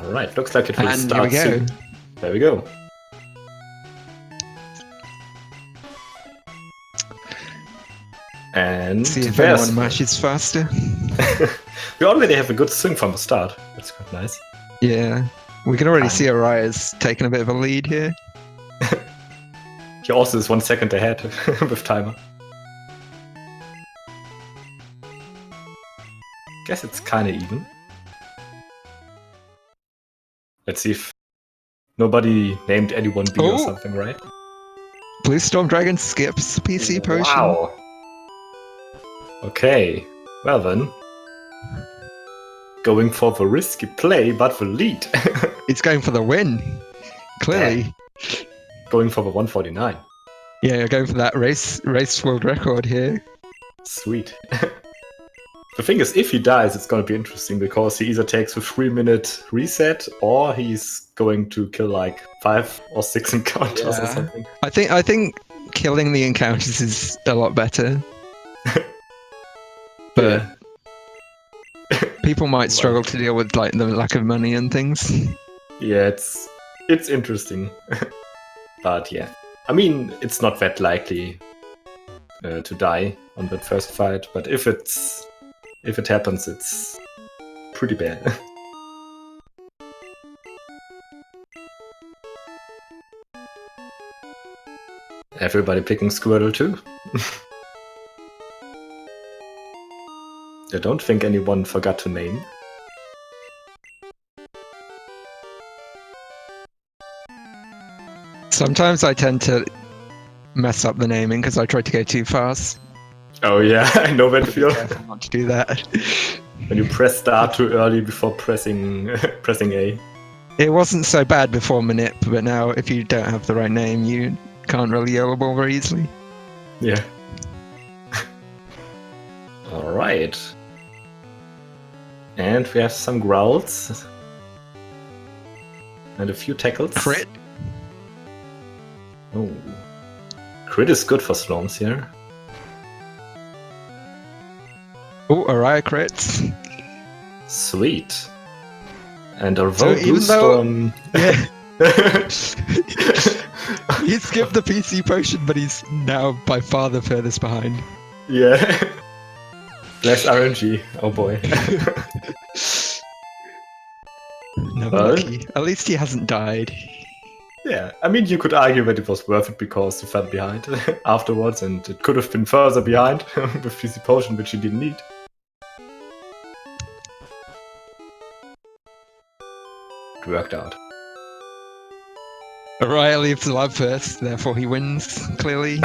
Alright, looks like it will And start here we go. soon. There we go. And See if there's anyone mashes faster. we already have a good swing from the start. That's quite nice. Yeah. We can already see Araya's taking a bit of a lead here. He also is 1 second ahead with timer. Guess it's kinda even. Let's see if nobody named anyone B or something, right? BlueStormDragon skips PC potion. Wow. Okay, well then. Going for the risky play, but the lead. He's going for the win. Clearly. Yeah. Going for the 149. Yeah, you're going for that race world record here. Sweet. The thing is, if he dies, it's going to be interesting because he either takes a 3-minute reset or he's going to kill like 5 or 6 encounters or something. I think killing the encounters is a lot better. But people might struggle to deal with like the lack of money and things. Yeah, it's interesting. But yeah. I mean, it's not that likely to die on that first fight, but if it happens, it's pretty bad. Everybody picking Squirtle too? I don't think anyone forgot to name. Sometimes I tend to mess up the naming because I try to go too fast. Oh yeah, I know that feel. Be careful not to do that. When you press start too early before pressing A. It wasn't so bad before Manip, but now if you don't have the right name, you can't really yell a ball very easily. Yeah. Alright. And we have some growls. And a few tackles. Crit. Oh. Crit is good for Snorms here. Oh, Araya crits. Sweet. And although So even though- BlueStorm... Yeah. He skipped the PC potion, but he's now by far the furthest behind. Yeah. Less RNG. Oh boy. Never lucky. At least he hasn't died. Yeah, I mean, you could argue that it was worth it because he fell behind afterwards, and it could have been further behind with PC Potion, which he didn't need. It worked out. Araya leaves the lab first, therefore he wins, clearly.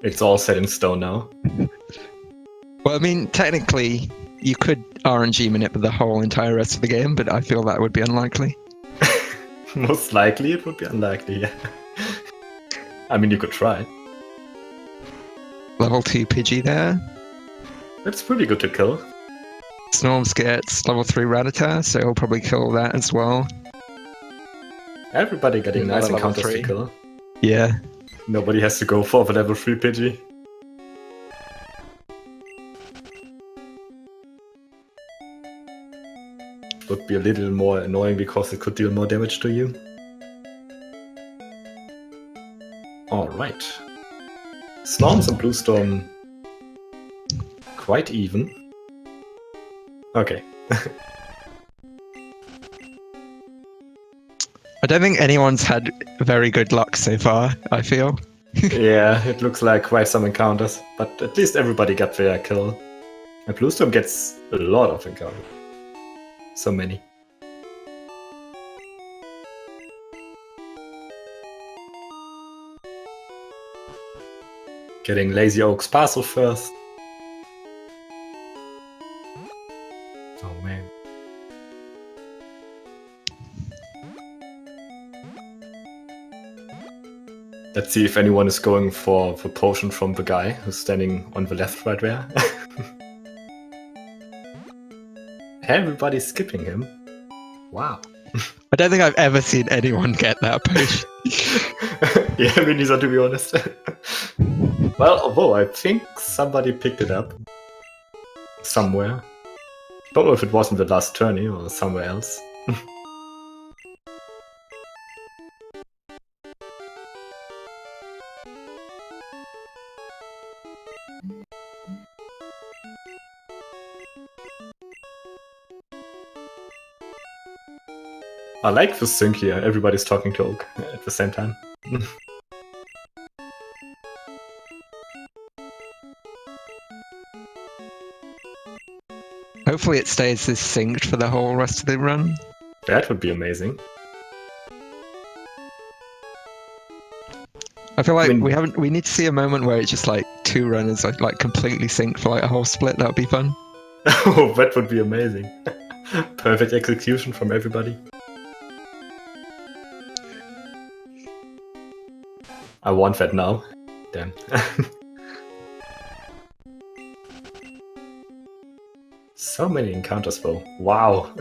It's all set in stone now. Well, I mean, technically, you could RNG manip the whole entire rest of the game, but I feel that would be unlikely. Most likely it would be unlikely, yeah. I mean, you could try. Level 2 Pidgey there. That's pretty good to kill. Snorms gets level 3 Rattata, so he'll probably kill that as well. Everybody getting nice Level encounters 3. to kill. Yeah. Nobody has to go for the level 3 Pidgey. Would be a little more annoying because it could deal more damage to you. Alright. Snorms and BlueStorm quite even. Okay. I don't think anyone's had very good luck so far, I feel. Yeah, it looks like quite some encounters, but at least everybody got their kill. And BlueStorm gets a lot of encounters. So many. Getting Lazy Oak's parcel first. Oh man. Let's see if anyone is going for the potion from the guy who's standing on the left right there. Everybody's skipping him. Wow. I don't think I've ever seen anyone get that potion. Yeah, me neither, to be honest. Well, although I think somebody picked it up. Somewhere. Don't know if it was in the last tourney or somewhere else. I like this sync here. Everybody's talking to Oak at the same time. Hopefully it stays this synced for the whole rest of the run. That would be amazing. I feel like I mean- we need to see a moment where it's just like two runners are like completely synced for like a whole split. That would be fun. Oh, that would be amazing. Perfect execution from everybody. I want that now. Damn. So many encounters though. Wow.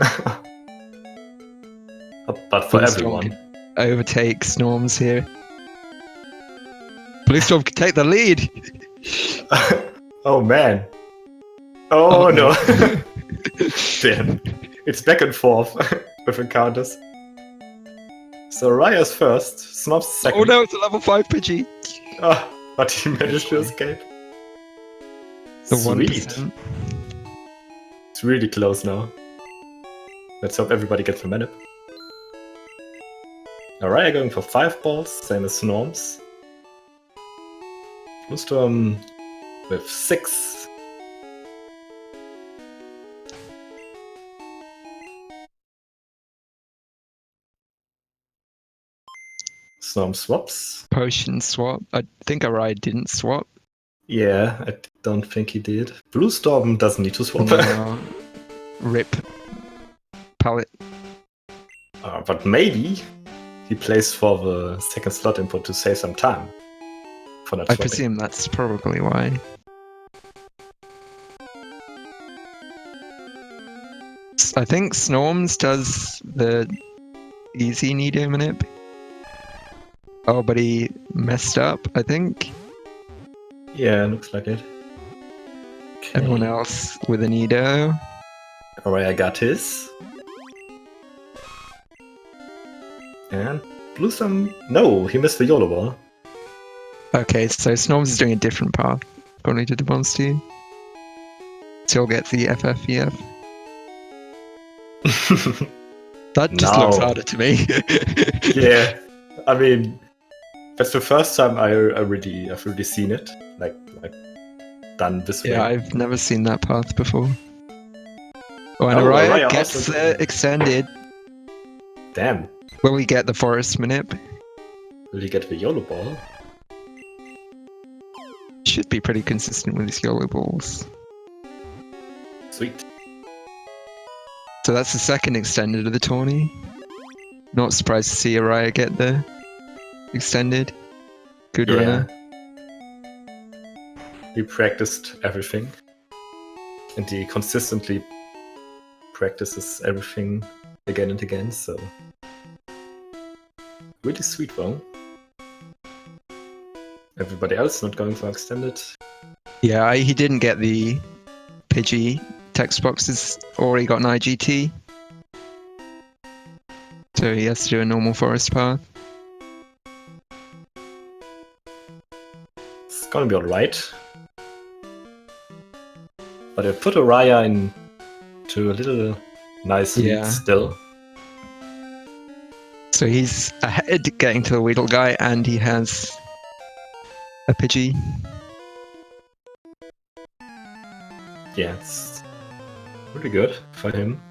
But for everyone. Overtake Snorms here. BlueStorm can take the lead. Oh man. Oh no. Damn. It's back and forth with encounters. So Araya's first, Snob's second. Oh no, it's a level 5 Pidgey. But he managed to escape. The Sweet. 1%. It's really close now. Let's hope everybody gets the manip. Araya going for 5 balls, same as Snorms. BlueStorm with 6. Snorm swaps. Potion swap. I think Araya didn't swap. Yeah, I don't think he did. BlueStorm doesn't need to swap. No. Rip. Palette. But maybe he plays for the second slot input to save some time. For not I swapping. presume that's probably why. I think Snorms does the easy Nido manip. Oh, but he messed up, I think. Yeah, looks like it. Okay. Everyone else with a Nido. Araya got his. And BlueStorm... No, he missed the YOLO ball. Okay, so Snorms is doing a different path, according to the Bonds team. So he'll get the FFEF. That just looks No. harder to me. Yeah, I mean, that's the first time I've really seen it, like done this way. Yeah, I've never seen that path before. Oh, and Oh, Araya Araya gets also- extended. Damn, Will he get the forest manip? will he get the YOLO ball? Should be pretty consistent with his YOLO balls. Sweet. So that's the second extended of the tourney. Not surprised to see Araya get the extended. Good runner. He practiced everything, and he consistently practices everything again and again. So really sweet, though. Everybody else not going for extended. Yeah, he didn't get the Pidgey text boxes, or he got an IGT. So he has to do a normal forest path. It's gonna be alright. But I put Araya into a little nice lead still. So he's ahead getting to the Weedle guy, and he has a Pidgey. Yeah, it's pretty good for him.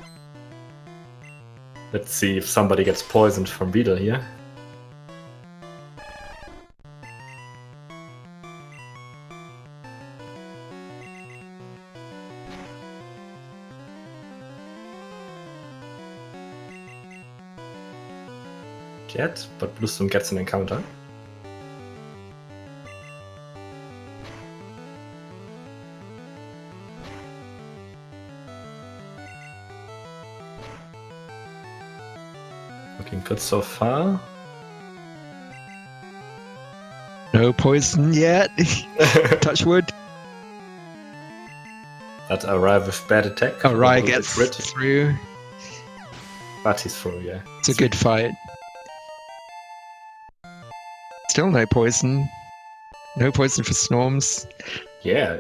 Let's see if somebody gets poisoned from Beetle here. Yet, but BlueStorm gets an encounter. Looking good so far. No poison yet. Touch wood. That Araya with bad attack. Araya with a gets crit, through. but he's through, yeah. It's a good fight. Still no poison. No poison for Snorms. Yeah.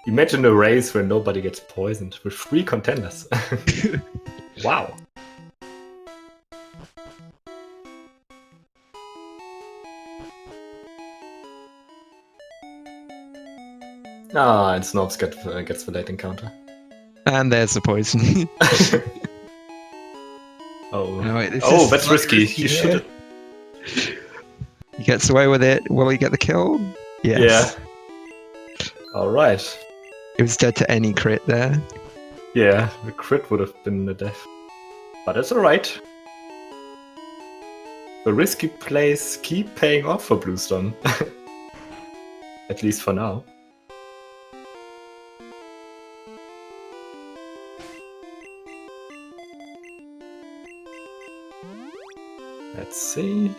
Imagine a race where nobody gets poisoned with 3 contenders. Wow. Ah, and Snobs gets the late encounter. And there's the poison. Oh, No, wait, this oh, is that's slightly risky. You should. He gets away with it. Will he get the kill? Yes. Yeah. All right. He was dead to any crit there. Yeah, the crit would have been the death, but it's all right. The risky plays keep paying off for BlueStorm. At least for now. Let's see.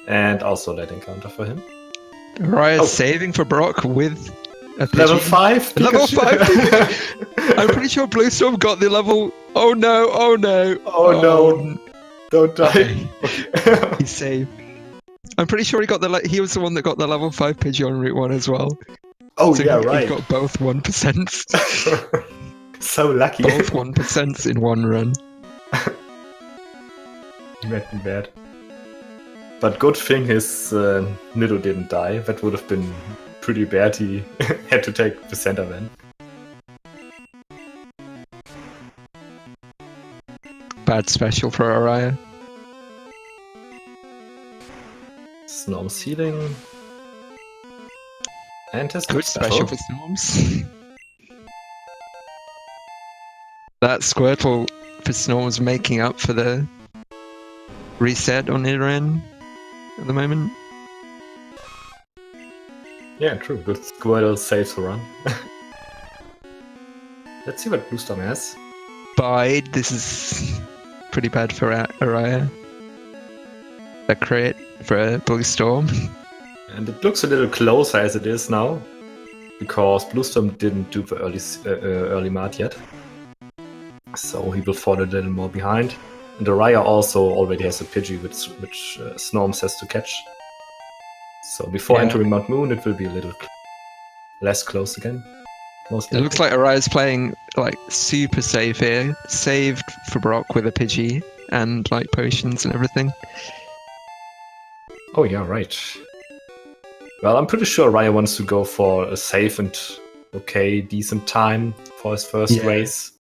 And also late encounter for him. Araya's saving for Brock with a Pidgey. Level 5? Level 5? I'm pretty sure BlueStorm got the level... Oh no, oh no. Oh no. Don't die. Okay. He's saved. I'm pretty sure he got the... He was the one that got the level 5 Pidgey on Route 1 as well. Oh so yeah, he right. got both 1%. So lucky. Both 1% in one run. Might be bad. But good thing his Nido didn't die. That would have been pretty bad. He had to take the center then. Bad special for Araya. Snorms healing. And his Good special for Snorms. That Squirtle for Snorms making up for the reset on Nidoran at the moment. Yeah, true. Good Squirtle saves the run. Let's see what BlueStorm has. Bide. This is pretty bad for Araya. A crit for BlueStorm. And it looks a little closer as it is now, because BlueStorm didn't do the early mart yet. So he will fall a little more behind. And Araya also already has a Pidgey which Snorms has to catch. So before entering Mount Moon, it will be a little less close again. Most likely. It looks like Araya's playing like super safe here. Saved for Brock with a Pidgey and like potions and everything. Oh yeah, right. Well, I'm pretty sure Araya wants to go for a safe and okay, decent time for his first race.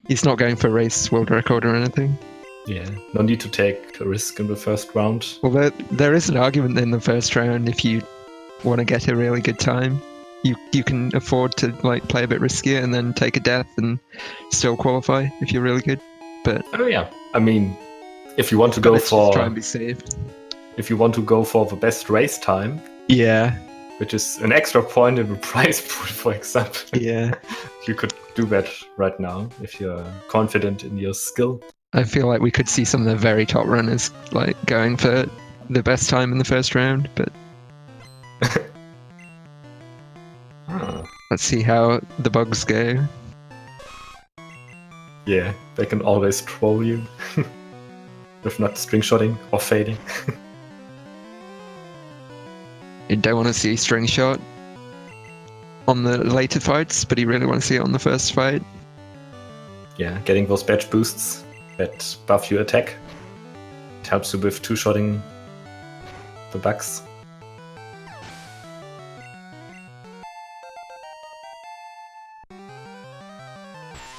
He's not going for race world record or anything. Yeah, no need to take a risk in the first round. Well, there is an argument in the first round if you want to get a really good time. You can afford to like play a bit riskier and then take a death and still qualify if you're really good. But oh yeah, I mean, if you want to go for try and be safe. If you want to go for the best race time, which is an extra point in the prize pool, for example. Yeah, you could do that right now if you're confident in your skill. I feel like we could see some of the very top runners like going for the best time in the first round, but let's see how the bugs go. Yeah, they can always troll you with not string shotting or fading. You don't want to see string shot on the later fights, but you really want to see it on the first fight. Yeah, getting those badge boosts that buff your attack. It helps you with two-shotting the bugs.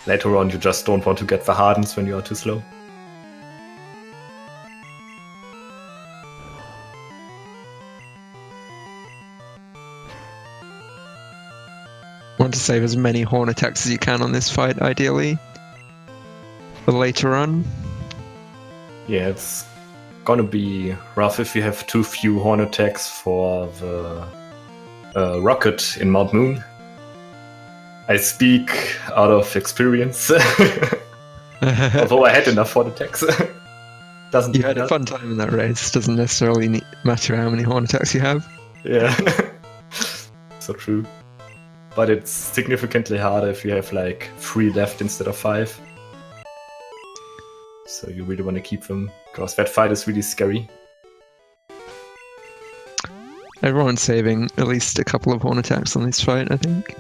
Later on, you just don't want to get the hardens when you are too slow. Want to save as many horn attacks as you can on this fight, ideally. For later on. Yeah, it's gonna be rough if you have too few horn attacks for the rocket in Mount Moon. I speak out of experience. Although I had enough horn attacks. You had a fun time in that race. Doesn't necessarily matter how many horn attacks you have. Yeah. So true. but it's significantly harder if you have like 3 left instead of 5. So you really want to keep them, because that fight is really scary. Everyone's saving at least a couple of horn attacks on this fight, I think.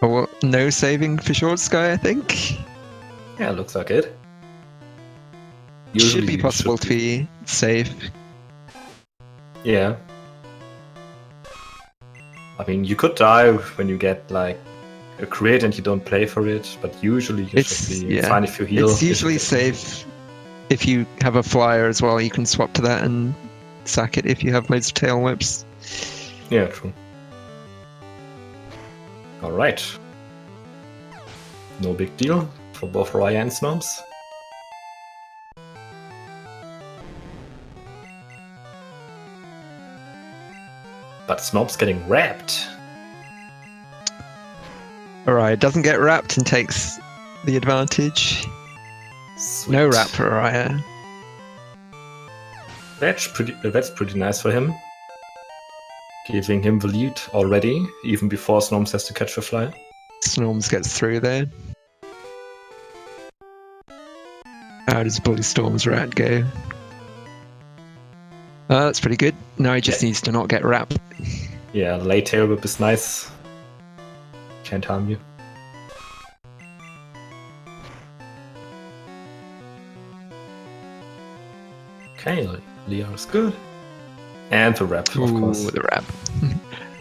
Or no saving for Short Sky, I think. Yeah, looks like it. Should be you possible to be safe. Yeah. I mean, you could die when you get like a crit and you don't play for it, but usually you should be fine if you heal. It's usually safe if you have a flyer as well. You can swap to that and sack it if you have loads of tail whips. Yeah, true. Alright. No big deal for both Araya and Snorms. But Snorms getting wrapped. Alright, doesn't get wrapped and takes the advantage. Sweet. No wrap for Araya. That's pretty nice for him. Giving him the lead already, even before Snorms has to catch the fly. Snorms gets through there. How does BlueStorm's rat go? That's pretty good. Now he just needs to not get wrapped. Yeah, late tail whip is nice. Can't harm you. Okay, Lear's good. And the wrap, of course. The wrap.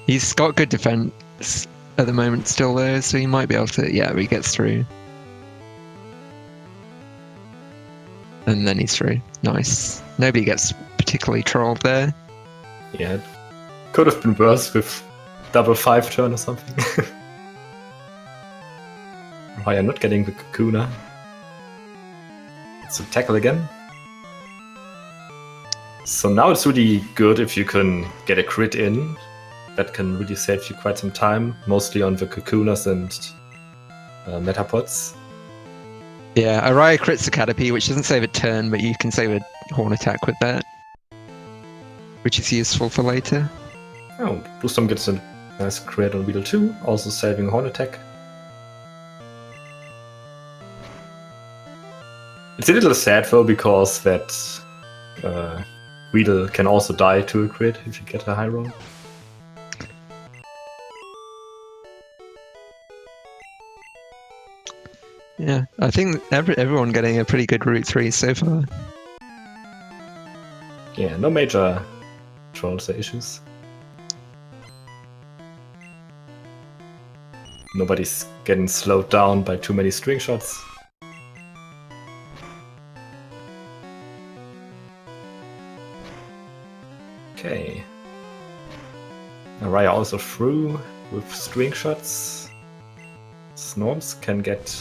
He's got good defense at the moment still there, so he might be able to... Yeah, he gets through. And then he's through. Nice. Nobody gets particularly trolled there. Yeah, it could have been worse with double 5 turn or something. Why I'm not getting the Kakuna. It's a tackle again. So now it's really good if you can get a crit in. That can really save you quite some time, mostly on the Kakunas and Metapods. Yeah, Araya crits the Caterpie, which doesn't save a turn, but you can save a horn attack with that. Which is useful for later. Oh, BlueStorm gets a nice crit on Weedle 2, also saving a horn attack. It's a little sad though, because that Weedle can also die to a crit if you get a high roll. Yeah, I think everyone getting a pretty good Route 3 so far. Yeah, no major trolls or issues. Nobody's getting slowed down by too many string shots. Okay. Araya also through with string shots. Snorms can get...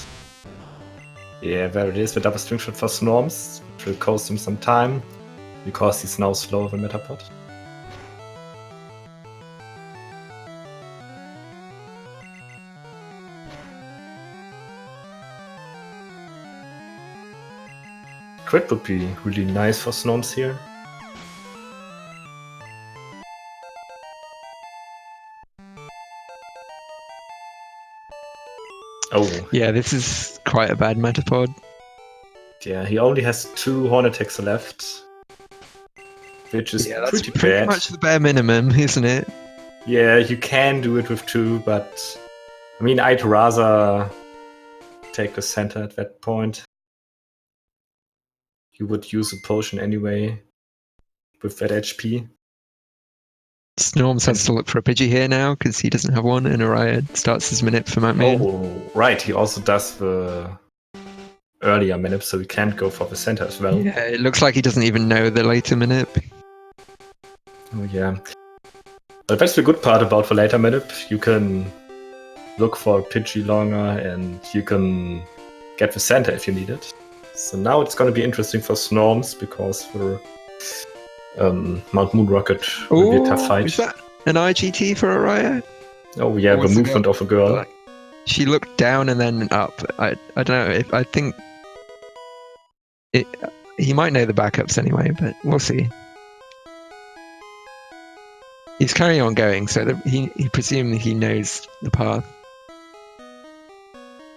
Yeah, there it is, the double string shot for Snorms. It will cost him some time, because he's now slower than Metapod. Crit would be really nice for Snorms here. Oh. Yeah, this is quite a bad Metapod. Yeah, he only has 2 horn attacks left. Which is pretty pretty much the bare minimum, isn't it? Yeah, you can do it with 2, but... I mean, I'd rather take the center at that point. You would use a potion anyway with that HP. Snorms has to look for a Pidgey here now, because he doesn't have one, and Araya starts his minute for Mount Main. Oh, right, he also does the earlier minute, so he can't go for the center as well. Yeah, it looks like he doesn't even know the later minute. Oh yeah. But that's the good part about the later minute. You can look for Pidgey longer, and you can get the center if you need it. So now it's going to be interesting for Snorms, because for Mount Moon Rocket will be a tough fight. Is that an IGT for Araya? Oh yeah, the movement of a girl. She looked down and then up. I don't know, if I think he might know the backups anyway, but we'll see. He's carrying on going, so that he presumably he knows the path.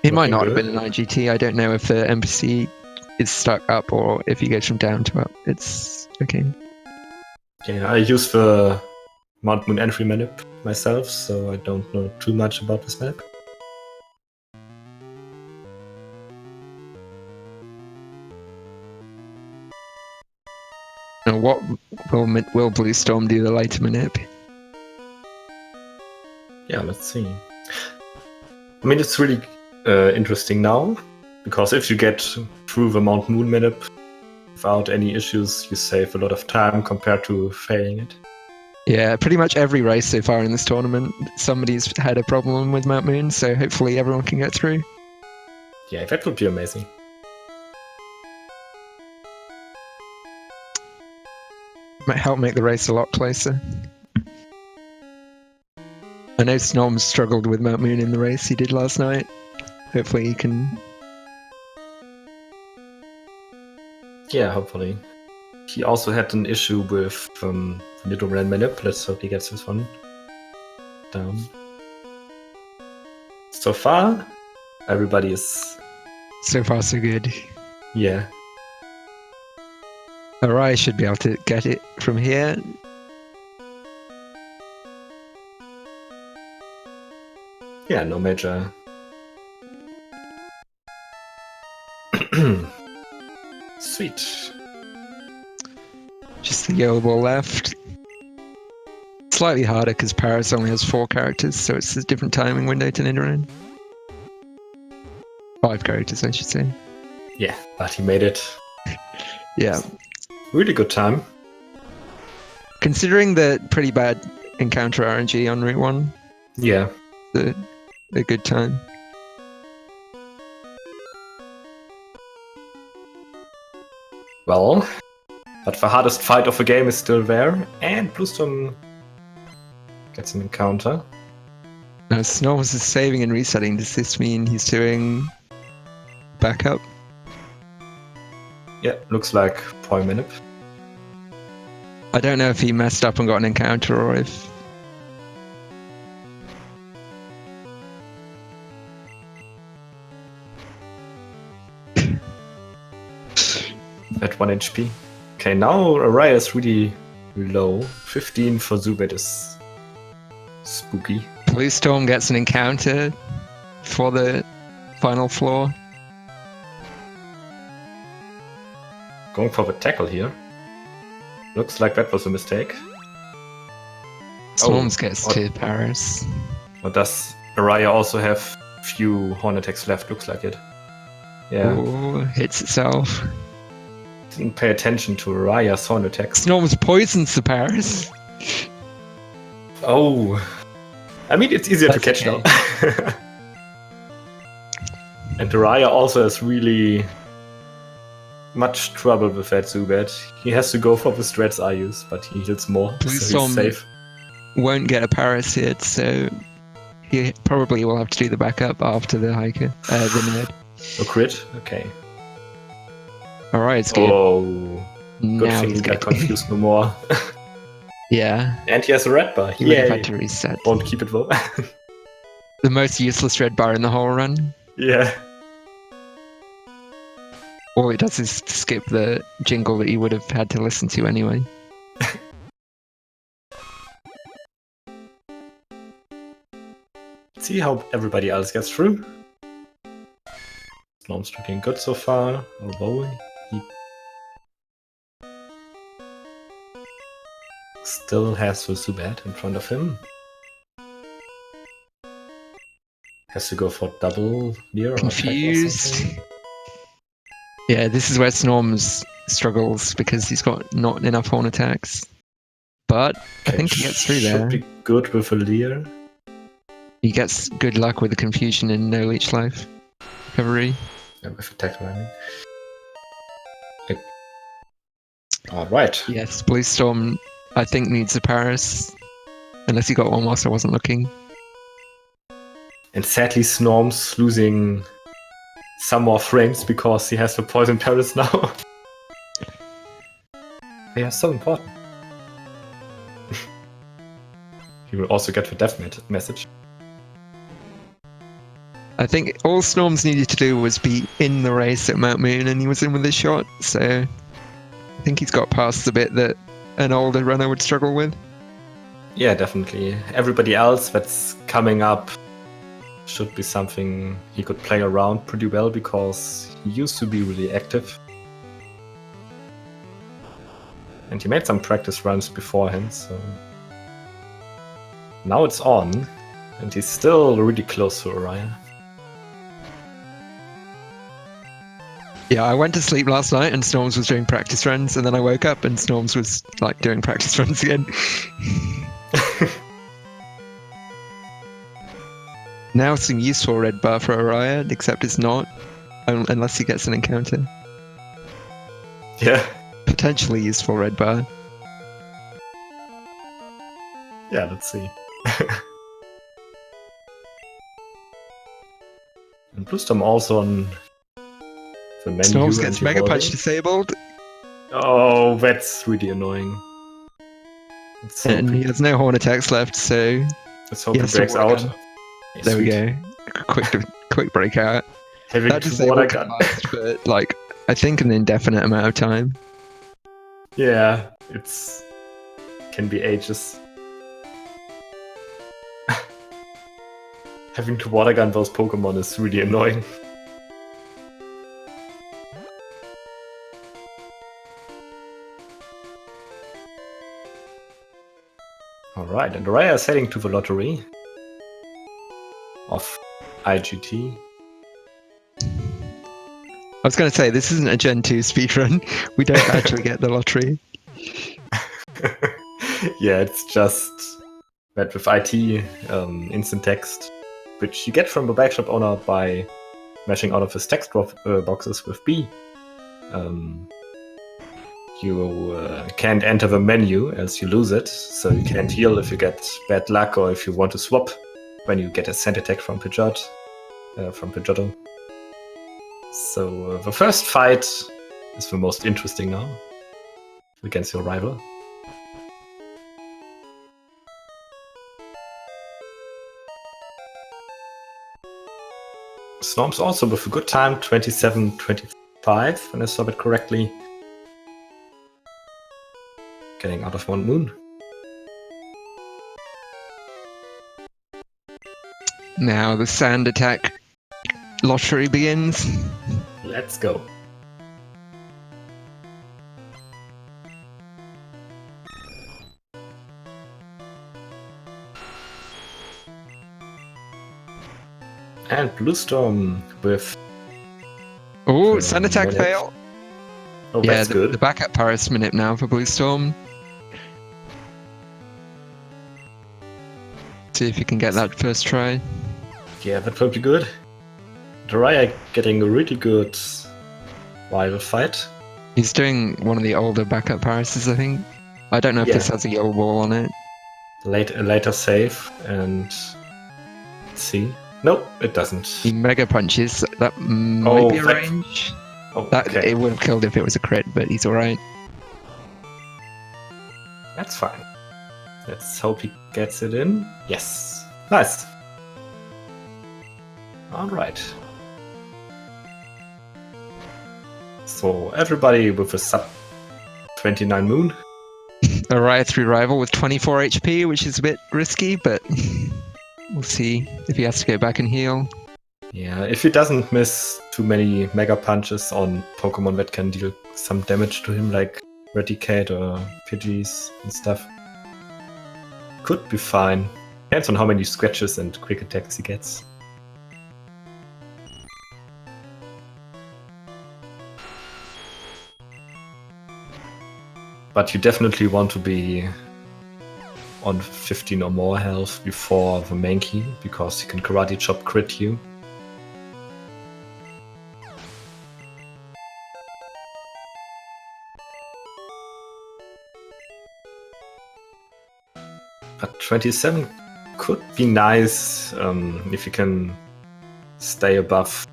It might not have been an IGT. I don't know if the NPC is stuck up or if he goes from down to up. It's okay. Yeah, I use the Mount Moon entry map myself, so I don't know too much about this map. Now, what will BlueStorm do the later manip? Yeah, let's see. I mean, it's really interesting now, because if you get through the Mount Moon manip without any issues, you save a lot of time compared to failing it. Yeah, pretty much every race so far in this tournament, somebody's had a problem with Mount Moon, so hopefully everyone can get through. Yeah, that would be amazing. Might help make the race a lot closer. I know Snorms struggled with Mount Moon in the race he did last night. Hopefully he can... Yeah, hopefully. He also had an issue with Little Red Manip. Let's hope he gets this one down. So far, everybody is... So far, so good. Yeah. Araya should be able to get it from here. Yeah, no major... Sweet. Just the yellow ball left. Slightly harder because Paris only has 4 characters, so it's a different timing window to Nidoran. 5 characters, I should say. Yeah, but he made it. Yeah. Really good time. Considering the pretty bad encounter RNG on Route 1. Yeah. A good time. Well, but the hardest fight of the game is still there, and BlueStorm gets an encounter. Now, Snorms is saving and resetting. Does this mean he's doing backup? Yeah, looks like Poi Manip. I don't know if he messed up and got an encounter or if... At 1 HP. Okay, now Araya is really low. 15 for Zubat is spooky. BlueStorm gets an encounter for the final floor. Going for the tackle here. Looks like that was a mistake. Snorms gets to Paris. Or does Araya also have few horn attacks left? Looks like it. Yeah. Ooh, hits itself. Didn't pay attention to Araya's horn attacks. Snorms poisons the Paris. Oh. I mean, it's easier to catch now. And Araya also has really much trouble with that Zubat. He has to go for the strats I use, but he heals more, so he's safe. Won't get a Paris hit, so he probably will have to do the backup after the hiker, the nerd. A crit? Okay. Alright, it's good. Oh, good now thing he's he got good. confused no more. Yeah. And he has a red bar. He would have had to reset. Won't keep it though. The most useless red bar in the whole run. Yeah. All it does is skip the jingle that you would have had to listen to anyway. See how everybody else gets through. Snorm's looking good so far, although he still has the Zubat in front of him. Has to go for double near. Confused. Yeah, this is where Snorms struggles because he's got not enough horn attacks. But I think he gets through there. Should be good with a Leer. He gets good luck with the confusion and no leech life recovery. Yeah, with attack timing. Alright. Yes, BlueStorm I think needs a Paris. Unless he got one whilst I wasn't looking. And sadly Snorms losing some more frames because he has the poison Paris now. They are so important. he will also get the death message. I think all Snorms needed to do was be in the race at Mount Moon, and he was in with his shot, so I think he's got past the bit that an older runner would struggle with. Yeah, definitely. Everybody else that's coming up should be something he could play around pretty well, because he used to be really active. And he made some practice runs beforehand, so now it's on, and he's still really close to Araya. Yeah, I went to sleep last night and Snorms was doing practice runs, and then I woke up and Snorms was like doing practice runs again. Now some useful red bar for Araya, except it's not, unless he gets an encounter. Yeah. Potentially useful red bar. Yeah, let's see. And BlueStorm also on the menu. Snorms gets Mega Punch disabled. Oh, that's really annoying. And he has no horn attacks left, so let's hope he breaks out. There we go. Quick breakout. That disabled can last for, like, I think an indefinite amount of time. Yeah, can be ages. Having to water gun those Pokemon is really annoying. Alright, and Araya is heading to the lottery of IGT. I was going to say, this isn't a Gen 2 speedrun. We don't actually get the lottery. Yeah, it's just that with IT, instant text, which you get from the bike shop owner by mashing out of his text boxes with B. You can't enter the menu else you lose it, so you can't heal if you get bad luck or if you want to swap when you get a sand attack from Pidgeotto. So the first fight is the most interesting now against your rival. Snorms also with a good time, 27-25, when I saw it correctly. Getting out of Mount Moon. Now the sand attack lottery begins. Let's go. And BlueStorm with... Oh, sand attack fail. Oh, yeah, that's good. The backup Paris minute now for BlueStorm. See if you can get that first try. Yeah, that will be good. Araya getting a really good rival fight. He's doing one of the older backup Parises, I think. I don't know if this has a yellow ball on it. Later save, and let's see. Nope, it doesn't. He mega punches. That might be a range. Oh, okay. It would have killed if it was a crit, but he's alright. That's fine. Let's hope he gets it in. Yes. Nice. Alright. So everybody with a sub 29 moon. Araya 3 rival with 24 HP, which is a bit risky, but we'll see if he has to go back and heal. Yeah, if he doesn't miss too many mega punches on Pokemon that can deal some damage to him, like Raticate or Pidgeys and stuff, could be fine. Depends on how many scratches and quick attacks he gets. But you definitely want to be on 15 or more health before the main key, because he can Karate Chop crit you. But 27 could be nice if you can stay above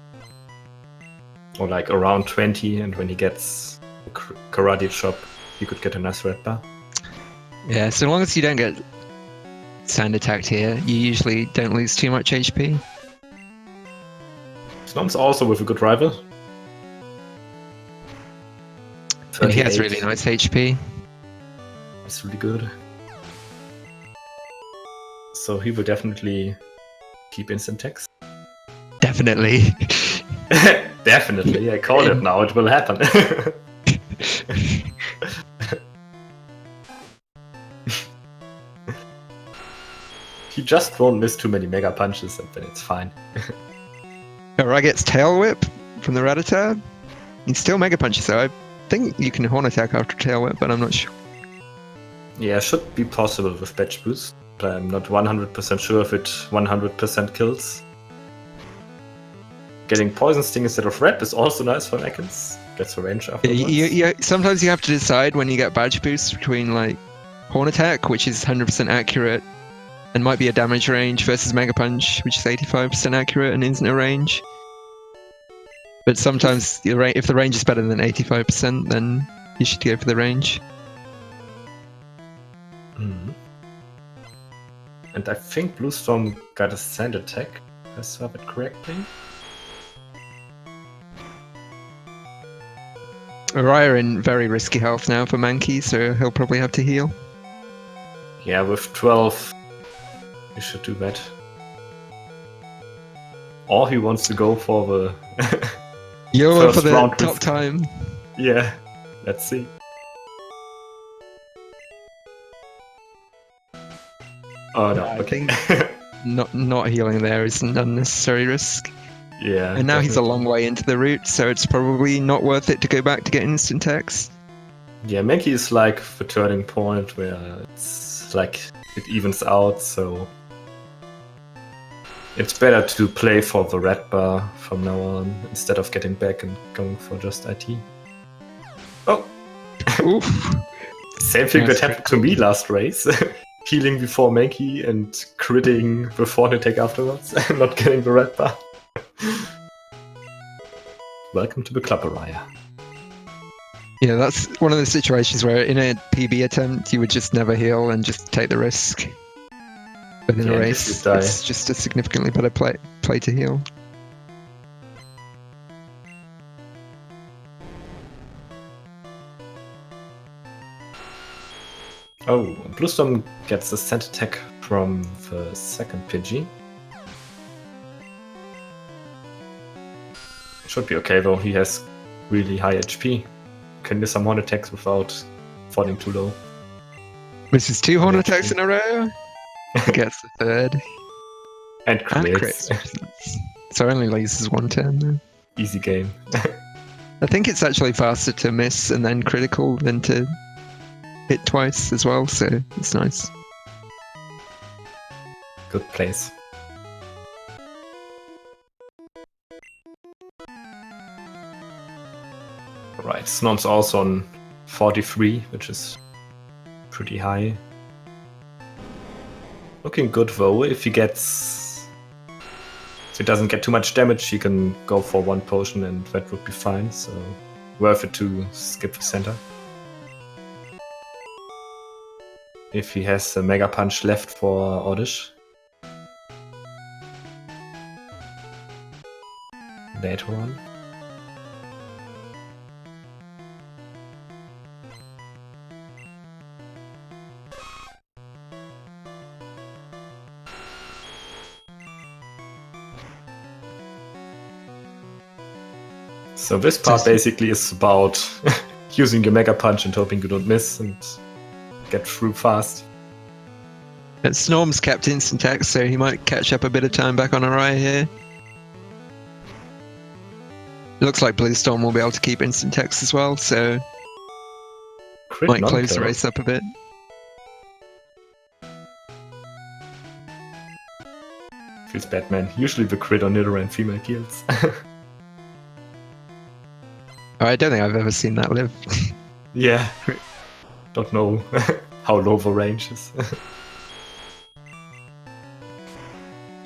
or like around 20, and when he gets a Karate Chop, you could get a nice red bar. Yeah, so long as you don't get Sand attack here. You usually don't lose too much HP. Snorms also with a good rival. And he has 38. really nice HP. That's really good. So he will definitely keep instant text. Definitely. Definitely, I call it now, it will happen. He just won't miss too many mega punches and then it's fine. Alright, gets tail whip from the Rattata. He's still mega punches, so I think you can horn attack after tail whip, but I'm not sure. Yeah, should be possible with batch boost, but I'm not 100% sure if it 100% kills. Getting poison sting instead of red is also nice for Ekans. Gets a range afterwards. Sometimes you have to decide when you get badge boost between like horn attack, which is 100% accurate and might be a damage range, versus mega punch, which is 85% accurate and isn't a range. But sometimes if the range is better than 85%, then you should go for the range. Mm. And I think BlueStorm got a sand attack, if I saw it correctly. Araya in very risky health now for Mankey, so he'll probably have to heal. Yeah, with 12, he should do that. Or he wants to go for the YOLO for the round top with... time. Yeah, let's see. Oh no, okay. Not healing there is an unnecessary risk. Yeah. And now definitely. he's a long way into the route, so it's probably not worth it to go back to get instant text. Yeah, Mankey is like the turning point where it's like it evens out, so it's better to play for the red bar from now on instead of getting back and going for just IT. Oh! Oof. Same thing that happened to me last race. Healing before Mankey and critting before the attack afterwards and not getting the red bar. Welcome to the club, Araya. Yeah, that's one of the situations where in a PB attempt you would just never heal and just take the risk. But in a race, it's just a significantly better play to heal. Oh, BlueStorm gets a sand attack from the second Pidgey. Should be okay though, he has really high HP. Can do some horn attacks without falling too low. Misses 2 horn attacks in a row. Gets the third. And crits. So only loses 1 turn then. Easy game. I think it's actually faster to miss and then critical than to hit twice as well, so it's nice. Good place. Right, Snorms also on 43, which is pretty high. Looking good though, if he gets... If he doesn't get too much damage, he can go for 1 potion and that would be fine, so worth it to skip the center. If he has a Mega Punch left for Oddish. Later on. So this part basically is about using your Mega Punch and hoping you don't miss and get through fast. And Snorms kept instant text, so he might catch up a bit of time back on Araya here. Looks like BlueStorm will be able to keep instant text as well, so might close the race up a bit. Feels bad, man. Usually the crit on Nidoran female kills. I don't think I've ever seen that live. Yeah. Don't know how low the range is.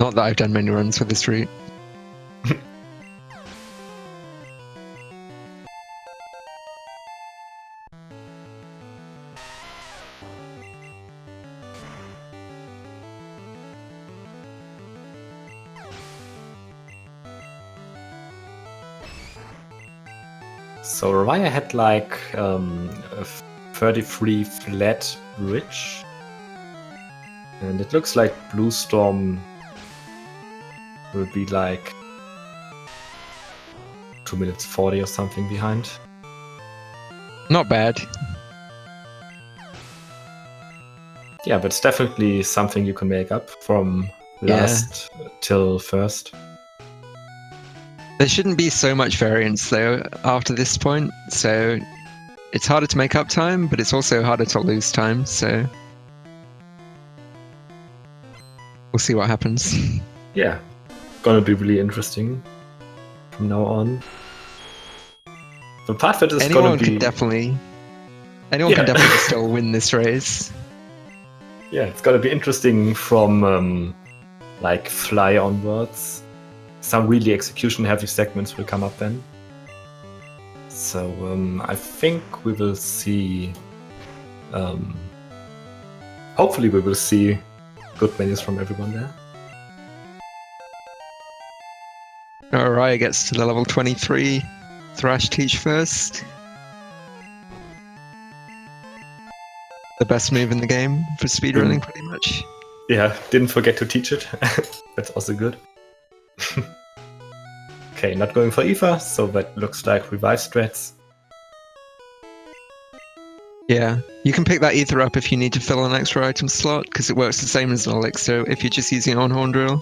Not that I've done many runs with this route. So Araya had like a 33 flat bridge. And it looks like BlueStorm will be like 2 minutes 40 or something behind. Not bad. Yeah, but it's definitely something you can make up from last till first. There shouldn't be so much variance though after this point, so it's harder to make up time, but it's also harder to lose time, so we'll see what happens. Yeah, gonna be really interesting from now on. The part that is Anyone gonna be... can definitely still win this race. Yeah, it's gonna be interesting from like fly onwards. Some really execution-heavy segments will come up then. So I think we will see... hopefully we will see good menus from everyone there. Araya gets to the level 23. Thrash Teach first. The best move in the game for speedrunning, pretty much. Yeah, didn't forget to teach it. That's also good. Okay, not going for Aether, so that looks like revive strats. Yeah, you can pick that Aether up if you need to fill an extra item slot, because it works the same as an elixir if you're just using on horn drill.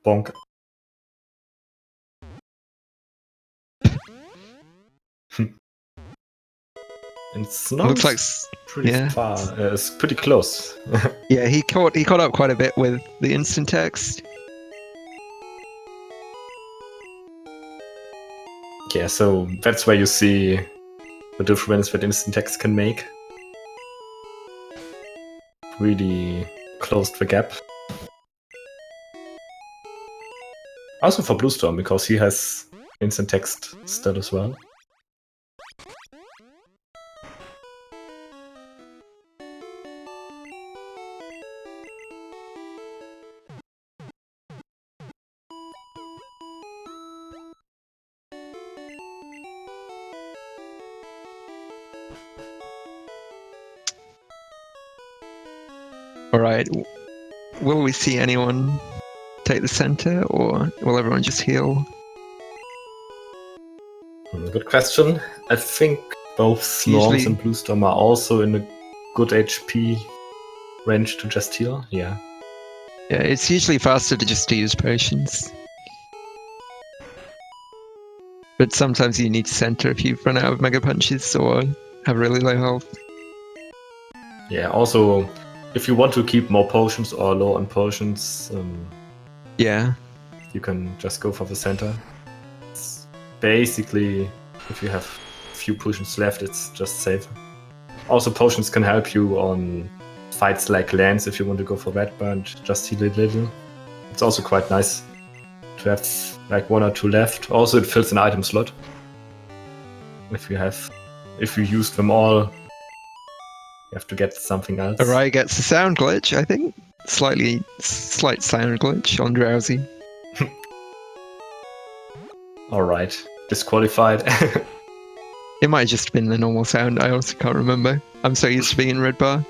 Bonk. And Snorms Looks like pretty far. It's pretty close. yeah, he caught up quite a bit with the instant text. Yeah, so that's where you see the difference that instant text can make. Really closed the gap. Also for BlueStorm, because he has instant text still as well. Alright, will we see anyone take the center, or will everyone just heal? Good question. I think both Snorms and BlueStorm are also in a good HP range to just heal, yeah. Yeah, it's usually faster to just use potions. But sometimes you need to center if you've run out of Mega Punches or have really low health. Yeah, also, if you want to keep more potions or low on potions, yeah, you can just go for the center. It's basically, if you have few potions left, it's just safer. Also, potions can help you on fights like Lance if you want to go for Red Burn, just heal it a little. It's also quite nice to have like 1 or 2 left. Also, it fills an item slot. If you use them all, you have to get something else. Araya gets a sound glitch, I think. Slight sound glitch on Drowsy. Alright, disqualified. It might have just been the normal sound, I honestly can't remember. I'm so used to being in red bar.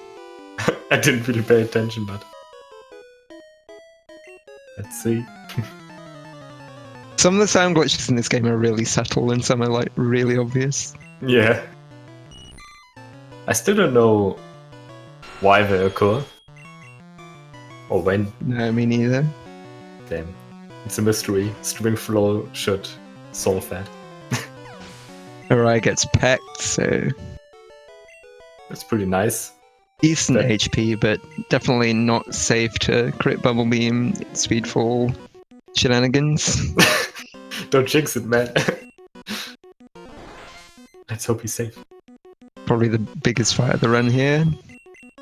I didn't really pay attention, but... Let's see. Some of the sound glitches in this game are really subtle and some are like really obvious. Yeah. I still don't know why they occur. Or when. No, me neither. Damn. It's a mystery. String flow should solve that. Araya gets pecked, so... That's pretty nice. Decent HP, but definitely not safe to crit Bubble Beam, Speedfall, shenanigans. Don't jinx it, man. Let's hope he's safe. Probably the biggest fight of the run here.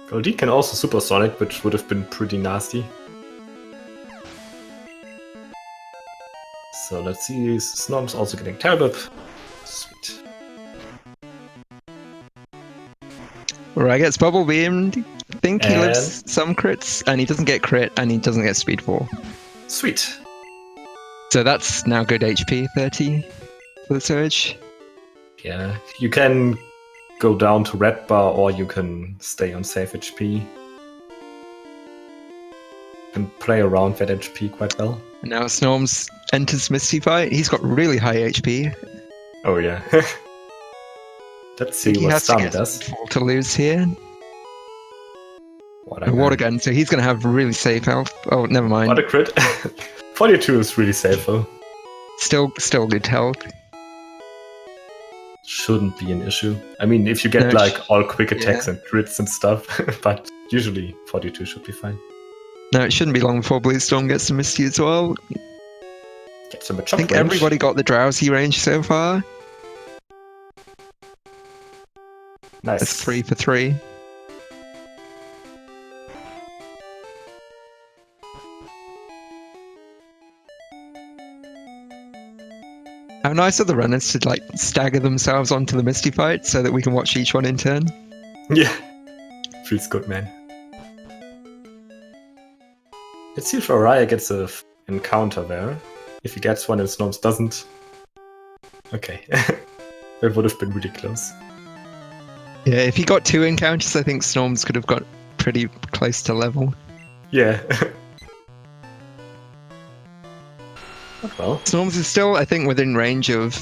Goldie can also supersonic, which would have been pretty nasty. So let's see, Snorms also getting Terror. Sweet. Araya gets Bubble Beamed. I think he lives some crits, and he doesn't get crit, and he doesn't get Speedfall. Sweet. So that's now good HP, 30 for the Surge. Yeah, you can go down to red bar or you can stay on safe HP. You can play around that HP quite well. And now Snorms enters Misty Fight. He's got really high HP. Oh yeah. Let's I think see he what has stun to get does. Fall to lose here. What A water gun, so he's going to have really safe health. Oh, never mind. What a crit. 42 is really safe though. Still good health. Shouldn't be an issue. I mean, if you get No, like all quick attacks yeah. and crits and stuff, but usually 42 should be fine. No, it shouldn't be long before BlueStorm gets to Misty as well. Get some I think everybody got the drowsy range so far. Nice. That's 3 for 3. How nice of the runners to like stagger themselves onto the Misty Fight so that we can watch each one in turn. Yeah. Feels good, man. Let's see if Araya gets an encounter there. If he gets one and Snorms doesn't. Okay. That would have been really close. Yeah, if he got 2 encounters, I think Snorms could have got pretty close to level. Yeah. Well. Snorms is still, I think, within range of...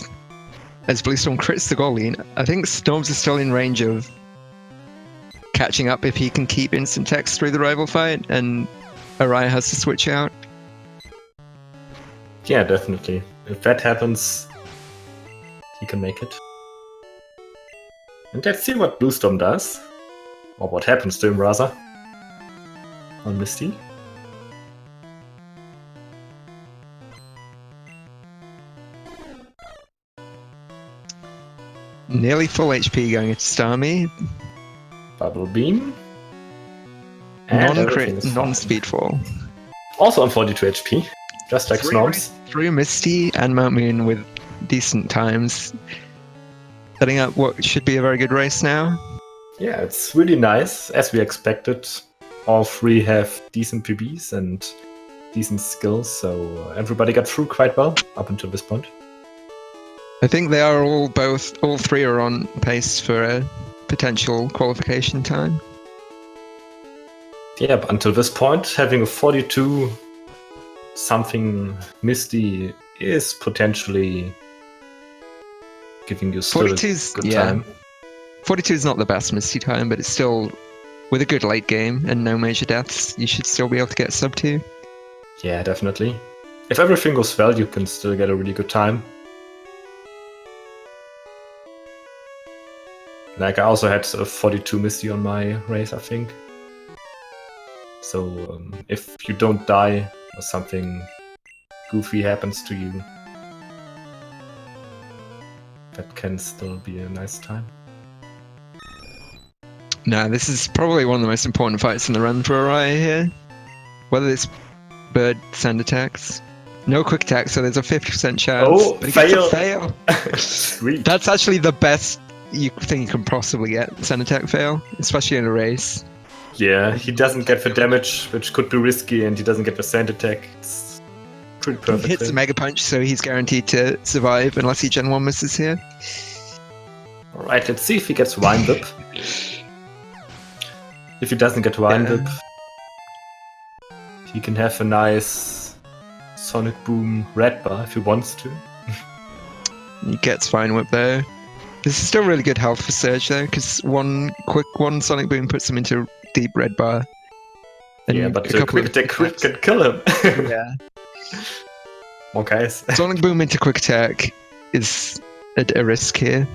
As BlueStorm crits the goalie, I think Snorms is still in range of catching up if he can keep instant text through the rival fight, and Araya has to switch out. Yeah, definitely. If that happens, he can make it. And let's see what BlueStorm does. Or what happens to him, rather. On Misty. Nearly full HP going into Starmie. Bubble Beam. And Non-crit, non-speedfall. Also on 42 HP. Just like Snorms. Through Misty and Mount Moon with decent times. Setting up what should be a very good race now. Yeah, it's really nice, as we expected. All three have decent PBs and decent skills, so everybody got through quite well up until this point. I think they are all three are on pace for a potential qualification time. Yeah, but until this point, having a 42 something Misty is potentially giving you still a good time. 42 is not the best Misty time, but it's still, with a good late game and no major deaths, you should still be able to get sub 2. Yeah, definitely. If everything goes well, you can still get a really good time. Like, I also had a 42 Misty on my race, I think. So, if you don't die or something goofy happens to you, that can still be a nice time. No, this is probably one of the most important fights in the run for Araya here. Whether it's bird send attacks. No quick attack, so there's a 50% chance. Oh, but fail! Fail. Sweet. That's actually the best thing you can possibly get, send attack fail, especially in a race. Yeah, he doesn't get the damage, which could be risky, and he doesn't get the sand attack. It's pretty perfect. He hits a Mega Punch, so he's guaranteed to survive unless he Gen 1 misses here. Alright, let's see if he gets Wind Up. If he doesn't get Wind Up, he can have a nice Sonic Boom Red Bar if he wants to. He gets Fine Whip there. This is still really good health for Surge though, because one Sonic Boom puts him into deep red bar. And yeah, but the quick attack crit can kill him. Yeah. More guys. Sonic Boom into quick attack is a risk here.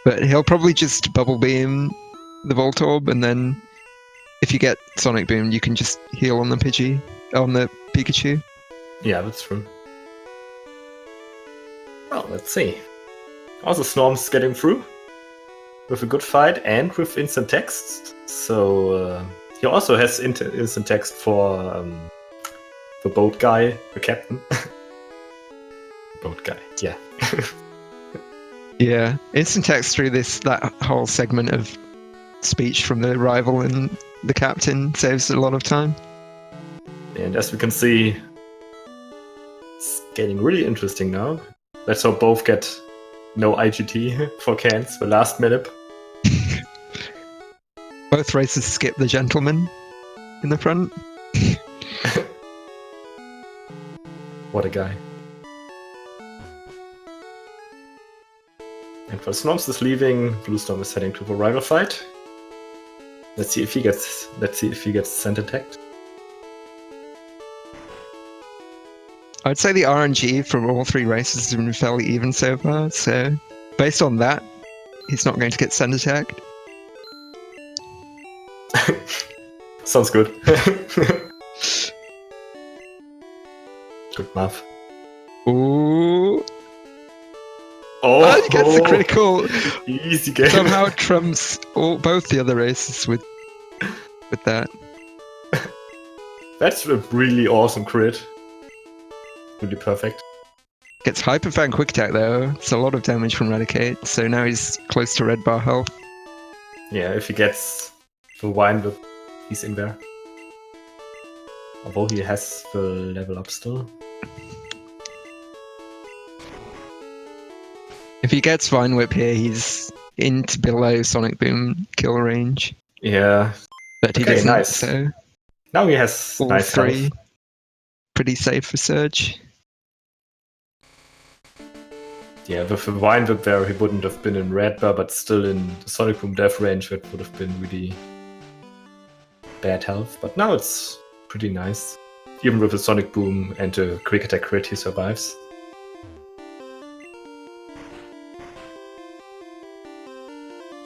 But he'll probably just Bubble Beam the Voltorb, and then if you get Sonic Boom, you can just heal on the Pikachu. Yeah, that's true. Well, let's see. Also, Snorms getting through with a good fight and with instant text. So he also has instant text for the boat guy, the captain. Boat guy, yeah. Yeah, instant text through that whole segment of speech from the rival and the captain saves a lot of time. And as we can see, Getting really interesting now. Let's hope both get no IGT for cans the last minute. Both races skip the gentleman in the front. What a guy. And for Snorms is leaving, BlueStorm is heading to the rival fight. Let's see if he gets sent attacked. I'd say the RNG from all three races has been fairly even so far, so based on that, he's not going to get send attacked. Sounds good. Good math. Ooh. Oh, He gets the critical. Easy game. Somehow trumps both the other races with that. That's a really awesome crit. Really perfect. Gets Hyper Fan Quick Attack though. It's a lot of damage from Eradicate, so now he's close to red bar health. Yeah, if he gets the wine whip, he's in there. Although he has the level up still. If he gets Vine Whip here, he's into below Sonic Boom kill range. Yeah. But he doesn't, nice. so Now he has all nice three. health. Pretty safe for Surge. Yeah, with the wine whip there, he wouldn't have been in red bar, but still in the Sonic Boom death range, that would have been really bad health. But now it's pretty nice. Even with the Sonic Boom and a quick attack crit, he survives.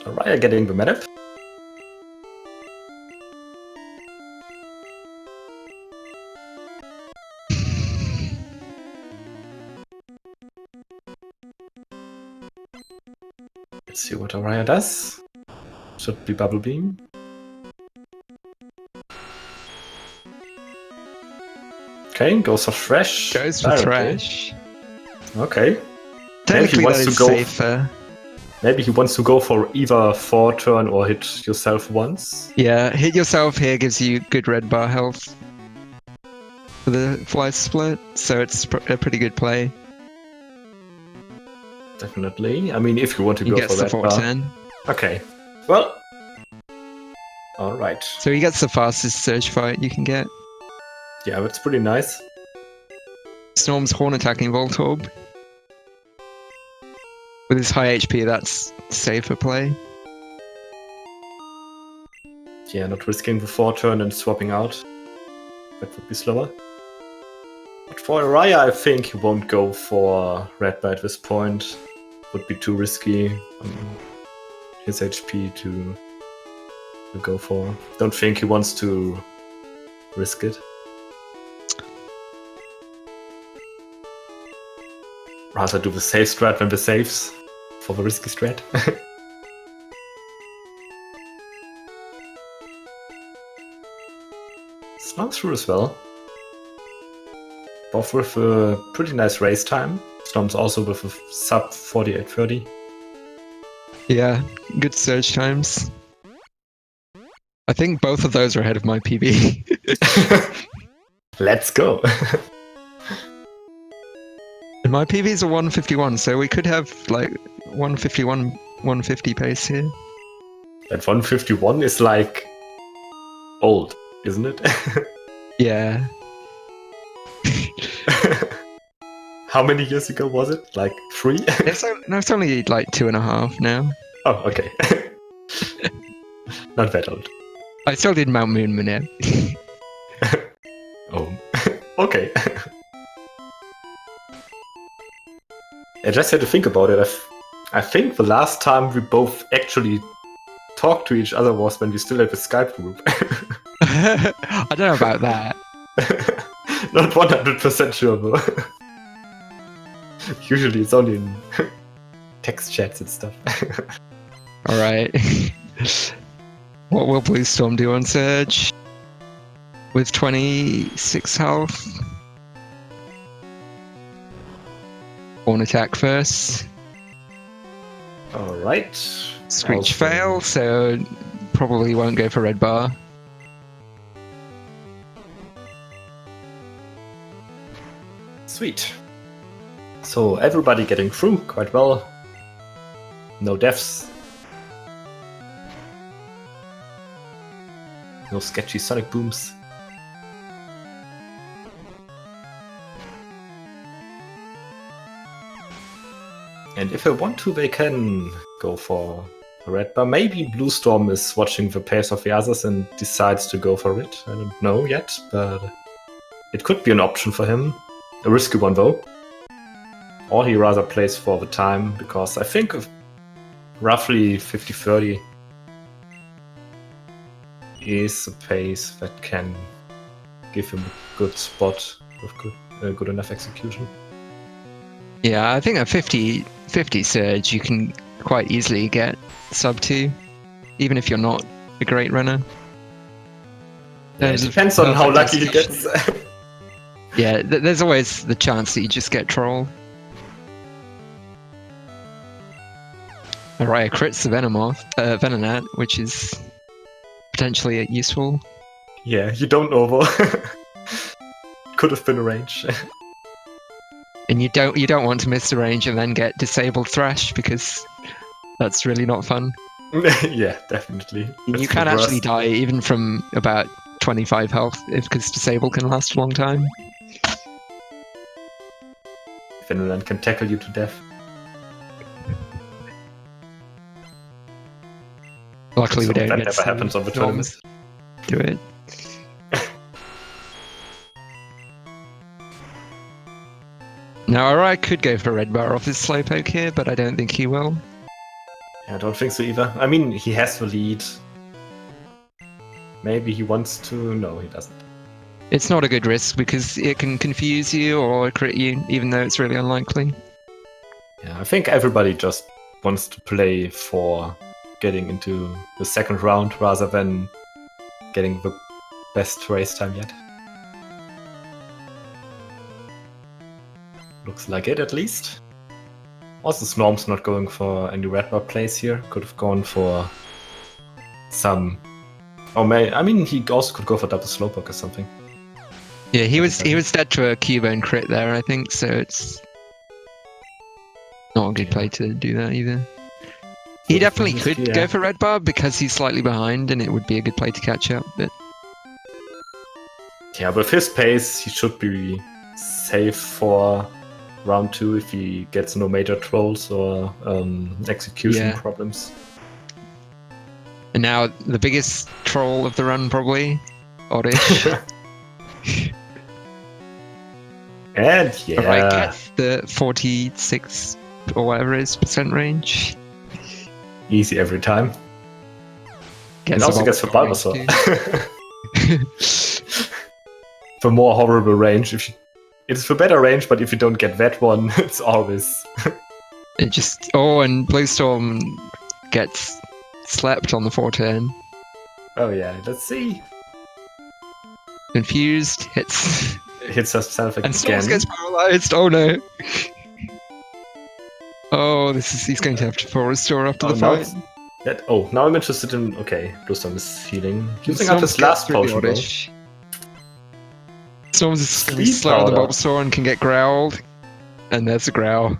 Araya getting the meta. Let's see what Araya does. Should be Bubble Beam. Okay, goes for Thresh. Goes for Thresh. Okay. Technically that is safer. Maybe he wants to go for either 4 turn or hit yourself once. Yeah, hit yourself here gives you good red bar health for the fly split, so it's a pretty good play. Definitely. I mean, if you want to He go gets for the red 410. bar. Okay. Well. Alright. So he gets the fastest Surge fight you can get. Yeah, that's pretty nice. Snorms horn attacking Voltorb. With his high HP, that's safer play. Yeah, not risking the 4 turn and swapping out. That would be slower. But for Araya, I think he won't go for red bar at this point. Would be too risky on his HP to go for. Don't think he wants to risk it. Rather do the safe strat than the saves for the risky strat. Snog through as well. Both with a pretty nice race time. Storms also with a sub 48:30. Yeah, good Surge times. I think both of those are ahead of my PB. Let's go. And my PB is a 151, so we could have like 151, 150 pace here. That 151 is like old, isn't it? Yeah. How many years ago was it? Like 3? It's only like 2.5 now. Oh, okay. Not that old. I still did Mount Moon Minute. Oh, okay. I just had to think about it. I think the last time we both actually talked to each other was when we still had the Skype group. I don't know about that. Not 100% sure though. Usually it's only in text chats and stuff. Alright. What will BlueStorm do on Surge? With 26 health. Horn attack first. Alright. Screech fail, so probably won't go for red bar. Sweet. So everybody getting through quite well. No deaths. No sketchy sonic booms. And if they want to, they can go for a red bar. Maybe BlueStorm is watching the pace of the others and decides to go for it. I don't know yet, but it could be an option for him. A risky one though. Or he rather plays for the time, because I think of roughly 50-30 is a pace that can give him a good spot with good enough execution. Yeah, I think at 50 surge you can quite easily get sub 2, even if you're not a great runner. Yeah, it depends on how lucky he gets. Yeah, there's always the chance that you just get trolled. Araya crits the Venonat, which is potentially useful. Yeah, you don't know though. Could have been a range. And you don't want to miss the range and then get disabled thrash, because that's really not fun. Yeah, definitely. You can actually die even from about 25 health, because disable can last a long time. Finland can tackle you to death. Luckily, so we don't that get never happens on the tournament. Do it. Now, Araya could go for red bar off his slowpoke here, but I don't think he will. Yeah, I don't think so either. I mean, he has the lead. Maybe he wants to. No, he doesn't. It's not a good risk, because it can confuse you or crit you, even though it's really unlikely. Yeah, I think everybody just wants to play for getting into the second round rather than getting the best race time yet. Looks like it, at least. Also, Snorms not going for any red bar plays here. Could have gone for some. Oh, I mean, he also could go for double slowpoke or something. Yeah, he was dead to a Cubone crit there, I think. So it's not a good play to do that either. He definitely could go for red bar because he's slightly behind, and it would be a good play to catch up. But yeah, with his pace, he should be safe for round 2 if he gets no major trolls or execution problems. And now the biggest troll of the run, probably, Oddish. And yeah, Alright, gets the 46 or whatever it is % range. Easy every time. Gets and also gets for Bulbasaur. For more horrible range. It's for better range, but if you don't get that one, it's always. It just. Oh, and BlueStorm gets slapped on the 410. Oh yeah, let's see. Confused, hits herself again. And Snorms gets paralyzed. Oh no. Oh, he's going to have to full restore after the fight. Now I'm interested in. Okay, BlueStorm is healing. Using up his last potion. Snorms is slow on the Bulbasaur and can get growled. And there's a growl.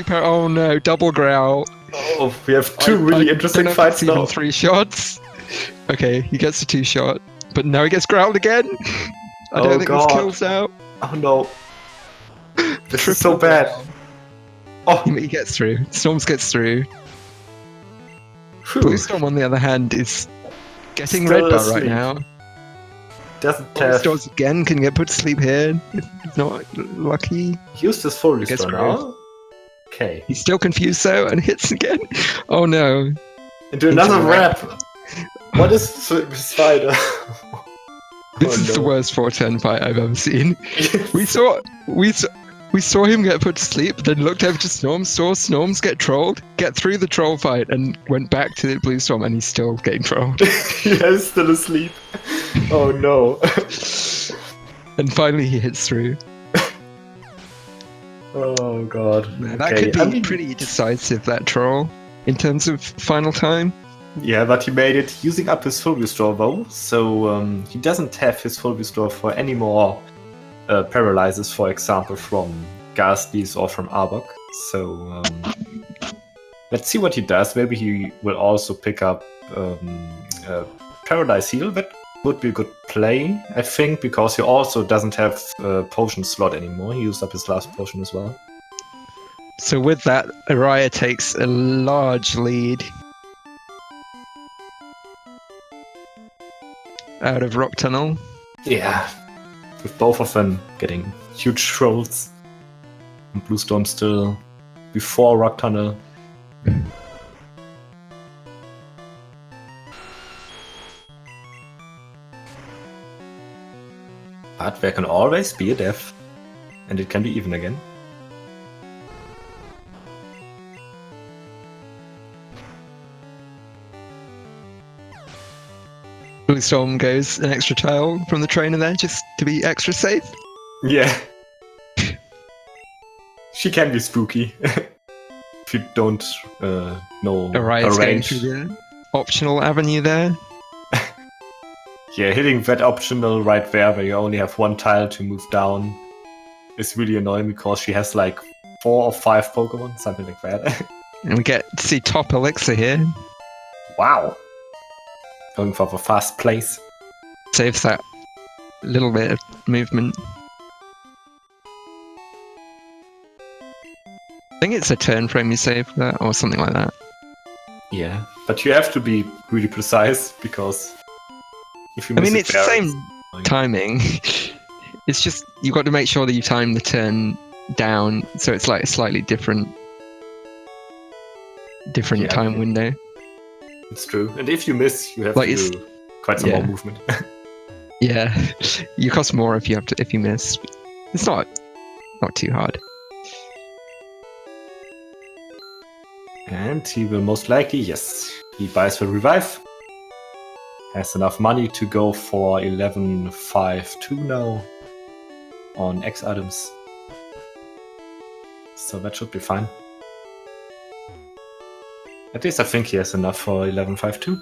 Oh no, double growl. Oh, we have two really interesting fights now. 3 shots. Okay, he gets a 2 shot. But now he gets growled again. I don't think this kills out. Oh no. This is so bad. Oh, he gets through. Snorms gets through. BlueStorm, on the other hand, is getting red bar right now. Doesn't have. Storms again can get put to sleep here. It's not lucky. Use this full restore now. Okay. He's still confused though and hits again. Oh no. Into another wrap. What is this spider? This is the worst 410 fight I've ever seen. Yes. We saw him get put to sleep, then looked over to Snorms, saw Snorms get trolled, get through the troll fight, and went back to the BlueStorm, and he's still getting trolled. Yeah, he's still asleep. Oh no. And finally he hits through. Oh god. Man, that could be pretty decisive, that troll, in terms of final time. Yeah, but he made it using up his full restore though, so he doesn't have his full restore for any more paralyzes, for example, from Ghastlies or from Arbok. So let's see what he does. Maybe he will also pick up Paradise Heal. That would be a good play, I think, because he also doesn't have a potion slot anymore. He used up his last potion as well. So with that, Araya takes a large lead out of Rock Tunnel. Yeah, with both of them getting huge trolls. And BlueStorm still before Rock Tunnel. But there can always be a death, and it can be even again. BlueStorm goes an extra tile from the trainer there just to be extra safe. Yeah. She can be spooky. If you don't know Araya's her going range. through the optional avenue there. Yeah, hitting that optional right there where you only have one tile to move down is really annoying because she has like 4 or 5 Pokemon, something like that. And we get to see top elixir here. Wow. Going for the fast place. Saves that little bit of movement. I think it's a turn frame you save that, or something like that. Yeah, but you have to be really precise because if you miss It's the there, same timing. It's just you've got to make sure that you time the turn down so it's like a slightly different Yeah. time window. It's true. And if you miss, you have Like, to it's- do quite some more movement. Yeah, you cost more if you miss. It's not too hard. And he will most likely, yes, he buys the revive. Has enough money to go for 11.52 now on X items. So that should be fine. At least I think he has enough for 11.52.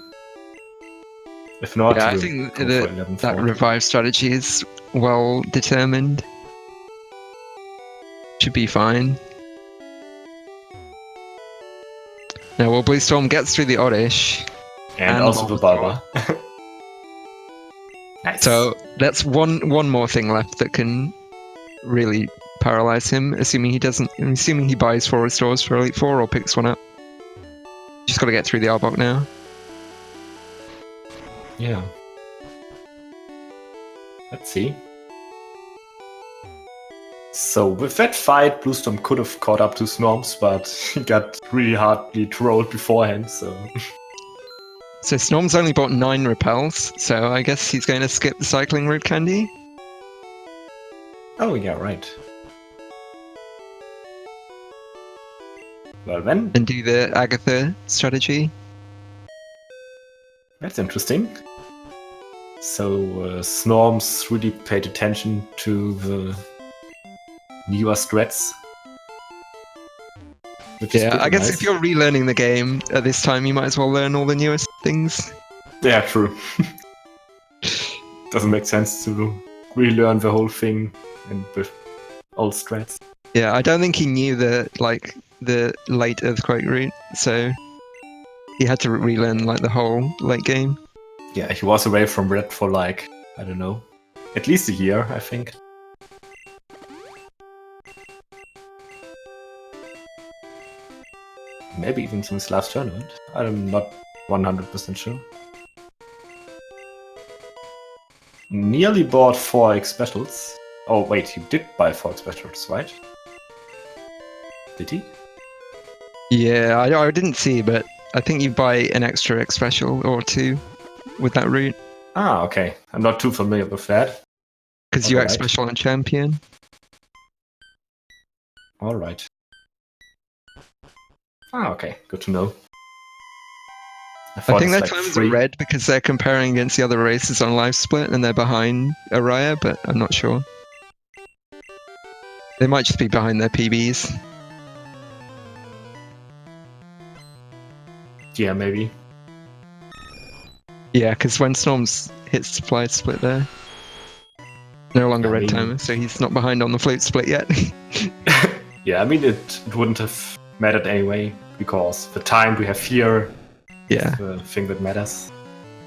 If not, Yeah, I he will think go that for 11.40. that revive strategy is well determined. Should be fine. Now, well, BlueStorm gets through the Oddish. And also the Barber. Nice. So that's one more thing left that can really paralyze him, assuming he buys 4 restores for Elite 4 or picks one up. Just got to get through the Arbok now. Yeah. Let's see. So with that fight, BlueStorm could have caught up to Snorms, but he got really hardly trolled beforehand, so... So Snorms only bought 9 repels, so I guess he's going to skip the cycling route candy. Oh yeah, right. Well then, And do the Agatha strategy. that's interesting. So Snorms really paid attention to the newer strats. Yeah, I guess if you're relearning the game at this time, you might as well learn all the newest things. Yeah, true. Doesn't make sense to relearn the whole thing and with old strats. Yeah, I don't think he knew the late earthquake route, so he had to relearn the whole late game. Yeah, he was away from Red for I don't know, at least a year, I think. Maybe even since last tournament. I'm not 100% sure. Nearly bought 4 X specials. Oh wait, he did buy 4 X specials, right? Did he? Yeah, I didn't see, but I think you buy an extra X special or 2 with that route. Ah, okay. I'm not too familiar with that. Because you X Alright. special on champion. Alright. Ah, okay. Good to know. I thought think their it's times free. are red because they're comparing against the other races on live split and they're behind Araya, but I'm not sure. They might just be behind their PBs. Yeah, maybe. Yeah, because when Snorms hits the fly split there, no longer I red mean- timer, so he's not behind on the float split yet. Yeah, I mean, it wouldn't have mattered anyway, because the time we have here Yeah, is the thing that matters.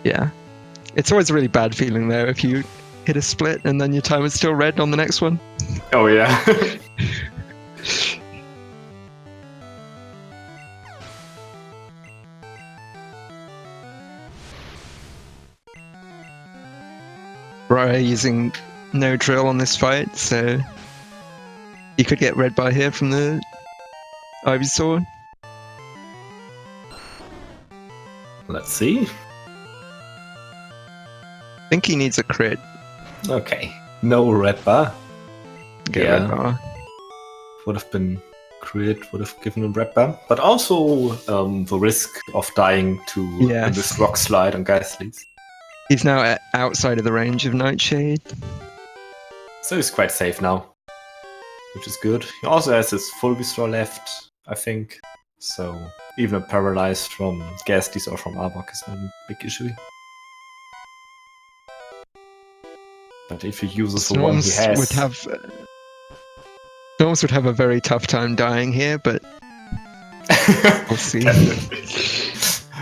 yeah. It's always a really bad feeling though if you hit a split and then your time is still red on the next one. Oh, yeah. Raya using no drill on this fight, so you could get red by here from the Ivy Sword. Let's see. I think he needs a crit. Okay. No red bar. Get Yeah. red bar. Would have been crit, would have given a red bar. But also the risk of dying to Yes. this rock slide on Ghastlies. He's now outside of the range of Nightshade. So he's quite safe now, which is good. He also has his full Visor left, I think. So even a paralyzed from Ghastlies or from Arbok is not a big issue. But if he uses the one he has... Snorms would have a very tough time dying here, but we'll see.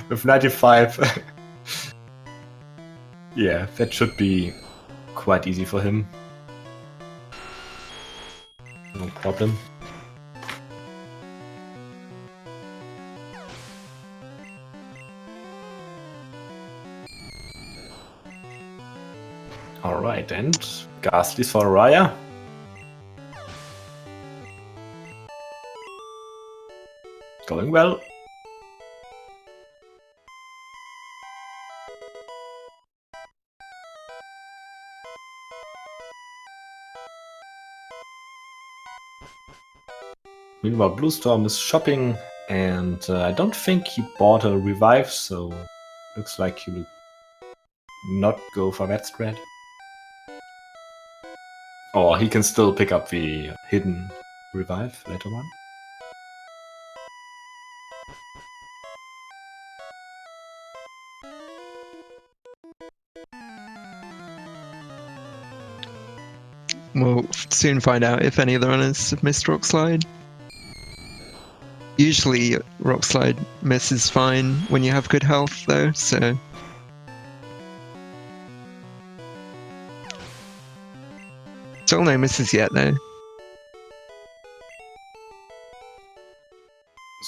With 95... yeah, that should be quite easy for him. No problem. Alright, and Ghastlies for Araya. Going well. Meanwhile, BlueStorm is shopping, and I don't think he bought a revive, so looks like he will not go for that strat. Or he can still pick up the hidden revive later on. We'll soon find out if any of the runners have missed Rock Slide. Usually Rock Slide misses fine when you have good health though, so... Still no misses yet though.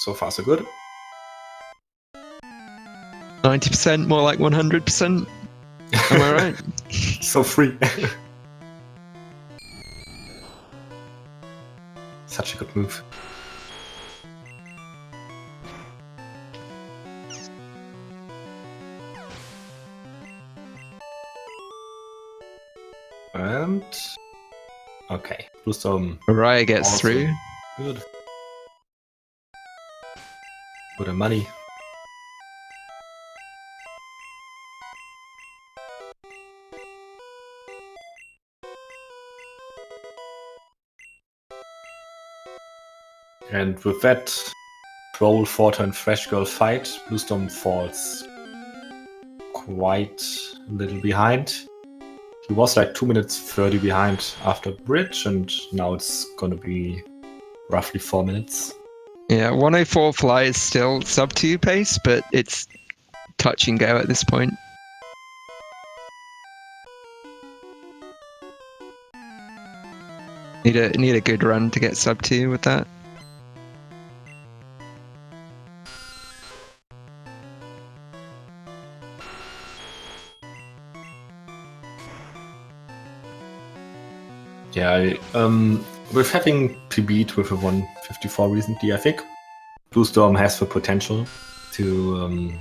So far so good. 90%, more like 100%. Am I right? So free. Such a good move. And... okay, BlueStorm. Araya gets awesome. through. Good. Good money. And with that Troll, Forter and Fresh Girl fight, BlueStorm falls quite a little behind. He was like 2 minutes 30 behind after bridge, and now it's gonna be roughly 4 minutes. Yeah, 104 fly is still sub 2 pace, but it's touch and go at this point. Need a good run to get sub 2 with that. Yeah, with having PB'd with a 154 recently, I think BlueStorm has the potential to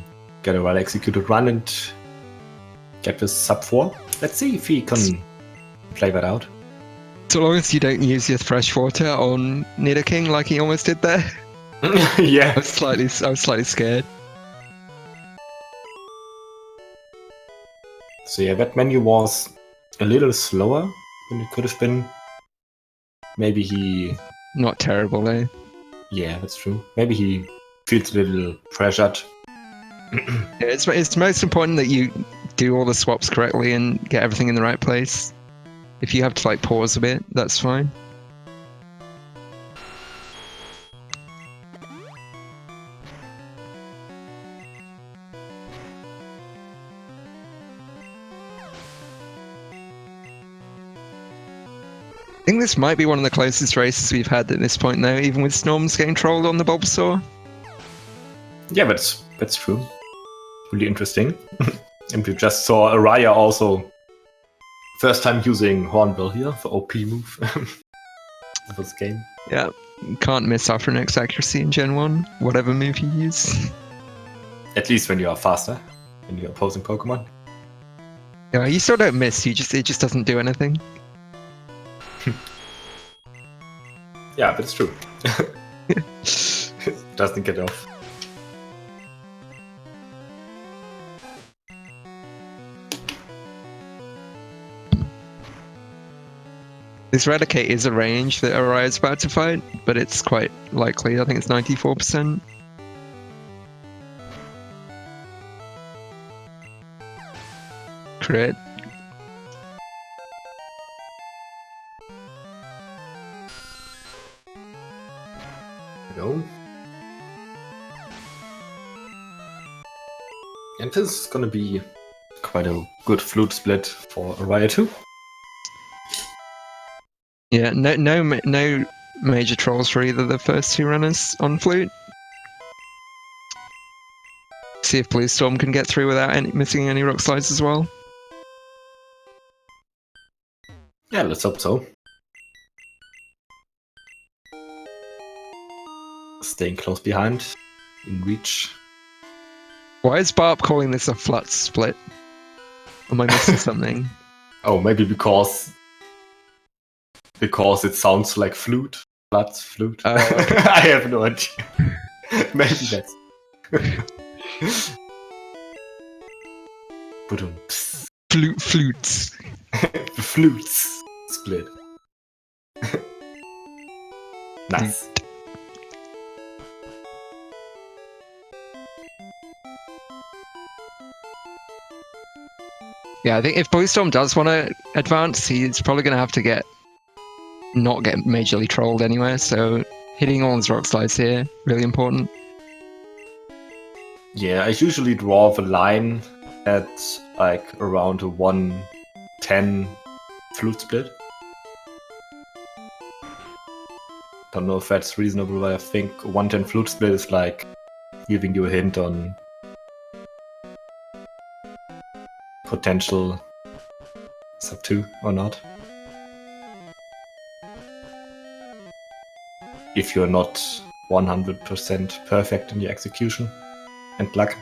get a well-executed run and get this sub 4. Let's see if he can play that out. So long as you don't use your fresh water on Nidoking like he almost did there. Yeah. I was slightly scared. So yeah, that menu was a little slower than it could have been. Maybe he... Not terrible though. yeah, that's true. Maybe he feels a little pressured. Yeah, it's most important that you do all the swaps correctly and get everything in the right place. If you have to like pause a bit, that's fine. think this might be one of the closest races we've had at this point, though, even with Snorms getting trolled on the Bulbasaur. Yeah, that's true. Really interesting. And we just saw Araya also first time using Hornbill here for OP move of this game. Yeah, can't miss after next accuracy in Gen 1, whatever move you use. At least when you are faster than your opposing Pokemon. Yeah, you still don't miss, it just doesn't do anything. Yeah, but it's true. Doesn't get off. This Raticate is a range that Araya's about to fight, but it's quite likely. I think it's 94%. Crit. Go. And this is gonna be quite a good flute split for Araya too. Yeah, no major trolls for either of the first two runners on flute. See if BlueStorm can get through without missing any rock slides as well. Yeah, let's hope so. Staying close behind, in reach. Why is Barb calling this a flut split? Am I missing something? Oh, maybe because it sounds like flute. Flute. I have no idea. Maybe that's. Flutes. The flutes split. Nice. Yeah, I think if BlueStorm does want to advance, he's probably going to have to not get majorly trolled anywhere, so hitting all his rock slides here, really important. Yeah, I usually draw the line at like around a 110 flute split. Don't know if that's reasonable, but I think a 110 flute split is like giving you a hint on potential sub 2 or not. If you're not 100% perfect in your execution and luck.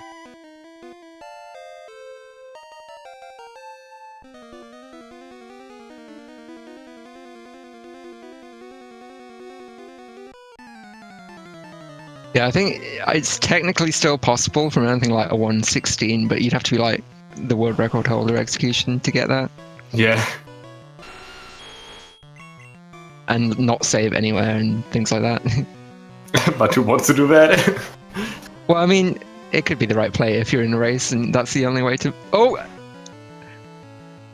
Yeah, I think it's technically still possible from anything like a 116, but you'd have to be like the world record holder execution to get that. Yeah. And not save anywhere and things like that. But who wants to do that? Well, I mean, it could be the right play if you're in a race, and that's the only way to... Oh!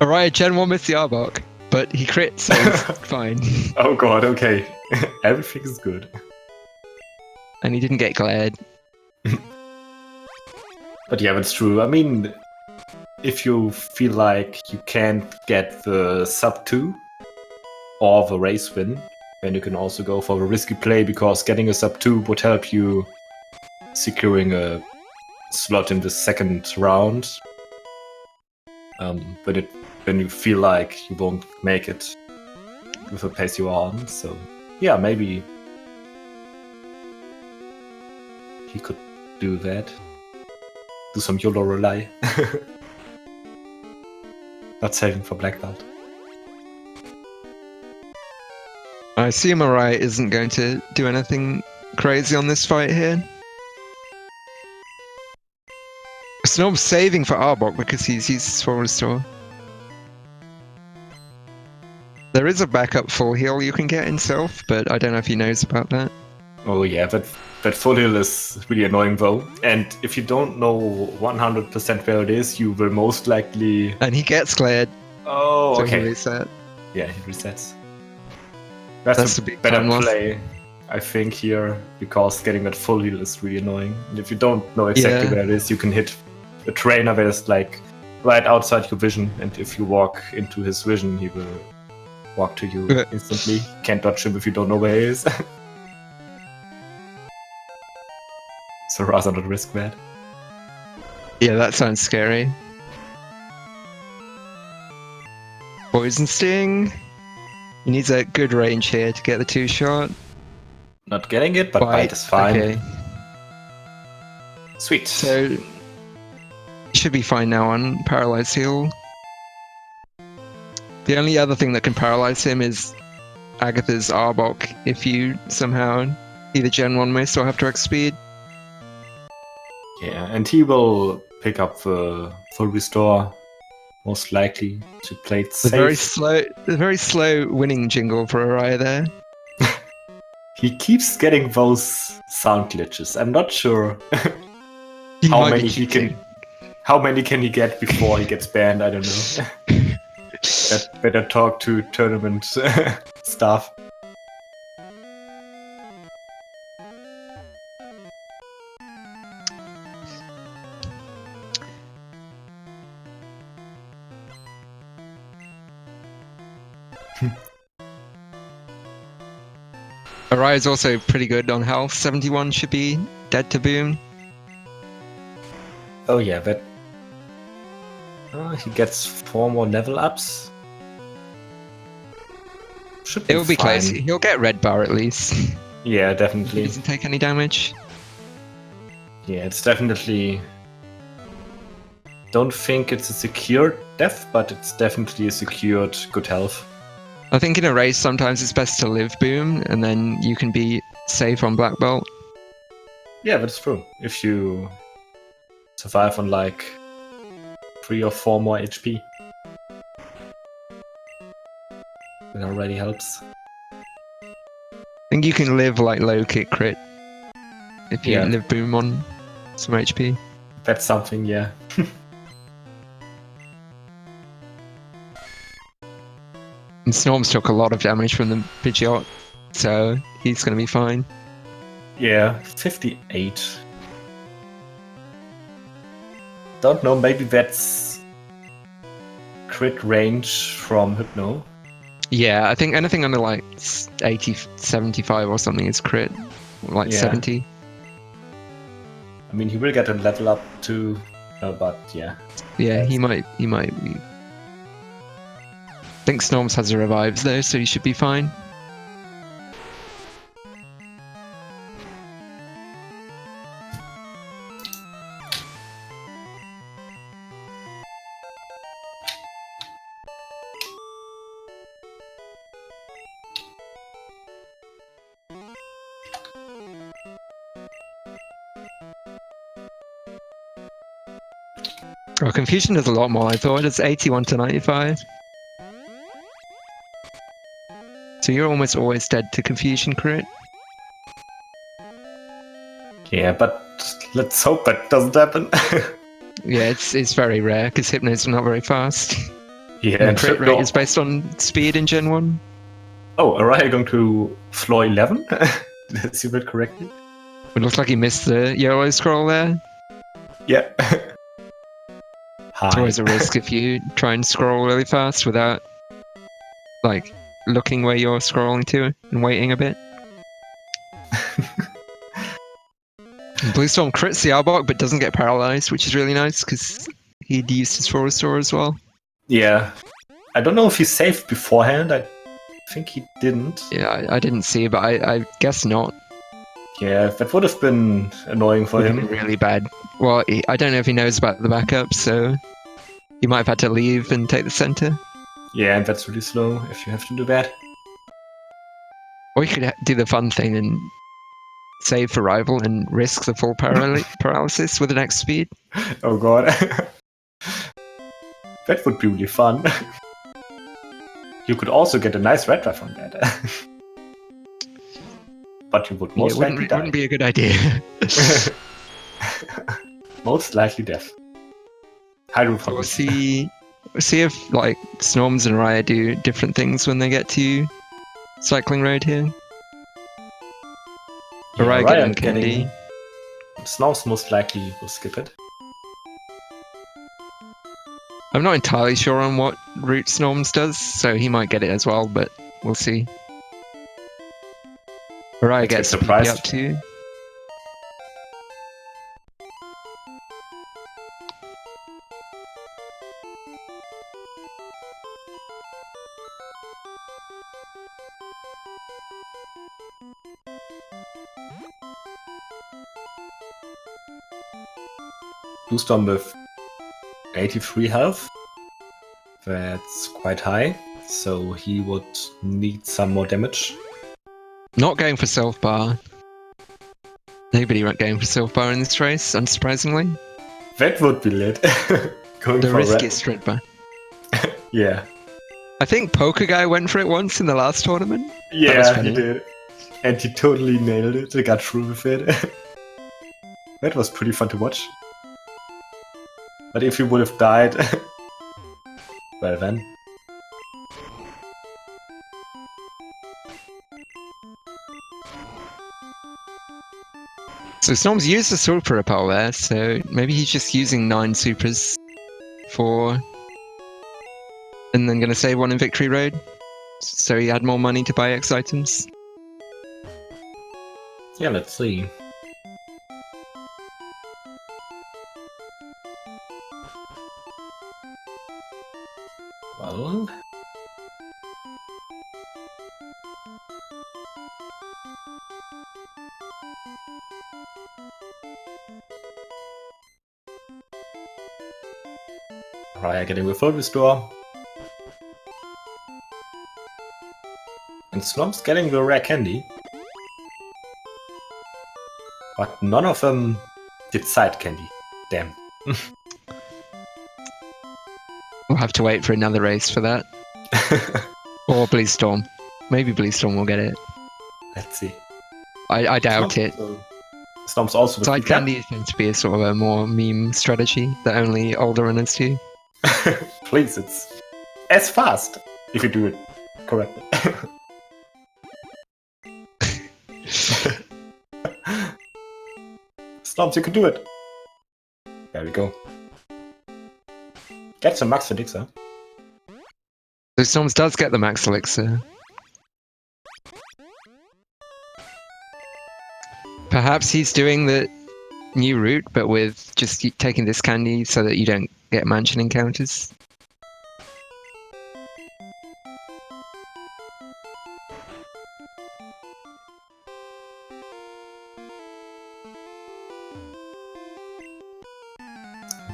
Araya Gen 1 missed the Arbok, but he crit, so it's fine. Oh god, okay. Everything is good. And he didn't get glared. But yeah, that's true. I mean, if you feel like you can't get the sub 2 or the race win, then you can also go for a risky play, because getting a sub 2 would help you securing a slot in the second round. But when you feel like you won't make it with the pace you are on, so yeah, maybe he could do that. Do some YOLO rely. Not saving for Black Belt. I assume Araya isn't going to do anything crazy on this fight here. Snob's saving for Arbok because he's used his full restore. There is a backup full heal you can get in Self, but I don't know if he knows about that. Oh yeah, that full heal is really annoying though. And if you don't know 100% where it is, you will most likely... And he gets cleared. Oh, so okay. He reset. Yeah, he resets. That's a big better one. play, I think, here, because getting that full heal is really annoying. And if you don't know exactly where it is, you can hit a trainer that is like right outside your vision, and if you walk into his vision, he will walk to you instantly. Can't dodge him if you don't know where he is. So rather not risk that. Yeah, that sounds scary. Poison Sting. He needs a good range here to get the 2-shot. Not getting it, but bite is fine. Okay. Sweet. So, should be fine now on Paralyze Heal. The only other thing that can paralyze him is Agatha's Arbok, if you somehow either Gen 1 Mist or have direct speed. Yeah, and he will pick up the full restore, most likely, to play it safe. The very slow winning jingle for Araya there. He keeps getting those sound glitches. I'm not sure how many can he get before he gets banned. I don't know. Better talk to tournament staff. Araya is also pretty good on health. 71 should be dead to boom. Oh yeah, but he gets 4 more level ups. Should be It will be fine. close. He'll get red bar at least. Yeah, He definitely. doesn't take any damage. Yeah, it's definitely... Don't think it's a secured death, but it's definitely a secured good health. I think in a race sometimes it's best to live boom and then you can be safe on black belt. Yeah, that's true. If you survive on like 3 or 4 more HP, it already helps. I think you can live like low kick crit if you live boom on some HP. That's something, yeah. And Snorms took a lot of damage from the Pidgeot, so he's going to be fine. Yeah, 58. Don't know, maybe that's crit range from Hypno. Yeah, I think anything under like 80, 75 or something is crit. Like 70. I mean, he will get a level up too, but yeah. Yeah, he might be. I think Snorms has a revives though, so he should be fine. Oh, Confusion does a lot more. I thought it's 81 to 95. So you're almost always dead to Confusion crit. Yeah, but let's hope that doesn't happen. Yeah, it's very rare because Hypno's not very fast. Yeah, and crit rate is based on speed in Gen 1. Oh, Araya going to floor 11? Did I see that correctly? It looks like he missed the yellow scroll there. Yeah. It's always a risk if you try and scroll really fast without, like, looking where you're scrolling to and waiting a bit. BlueStorm crits the Arbok but doesn't get paralyzed, which is really nice because he'd used his full restore as well. Yeah. I don't know if he saved beforehand. I think he didn't. Yeah, I didn't see, but I guess not. Yeah, that would have been annoying for him. Really bad. Well, I don't know if he knows about the backup, so he might have had to leave and take the center. Yeah, and that's really slow if you have to do that. Or you could do the fun thing and save for rival and risk the full paralysis with an X speed. Oh god. That would be really fun. You could also get a nice red drive from that. But you would most likely die. Wouldn't be a good idea. Most likely death. We'll see if like Snorms and Araya do different things when they get to Cycling Road here. Yeah, Araya getting Snorms most likely will skip it. I'm not entirely sure on what route Snorms does, so he might get it as well, but we'll see. Araya Let's get gets PP surprised. up too. BlueStorm with 83 health. That's quite high, so he would need some more damage. Not going for self bar. Nobody went going for self bar in this race, unsurprisingly. That would be lit. Going The for riskiest red bar. Yeah. I think Poker Guy went for it once in the last tournament. Yeah, funny. he did. And he totally nailed it. He got through with it. That was pretty fun to watch. But if he would have died, well then. So Snorms used a super repel there, so maybe he's just using 9 supers for... and then gonna save one in Victory Road, so he had more money to buy X items. Yeah, let's see. Well... Araya getting the full restore. And Snorms getting the rare candy. But none of them did side candy. Damn. We'll have to wait for another race for that. Or BlueStorm. Maybe BlueStorm will get it. Let's see. I doubt it. Snorms also with Side PK. candy seems to be a sort of a more meme strategy that only older runners do. Please, it's as fast if you do it correctly. Snorms, you can do it. There we go. Get some max elixir. So Snorms does get the max elixir. Perhaps he's doing the new route, but with just taking this candy so that you don't get mansion encounters.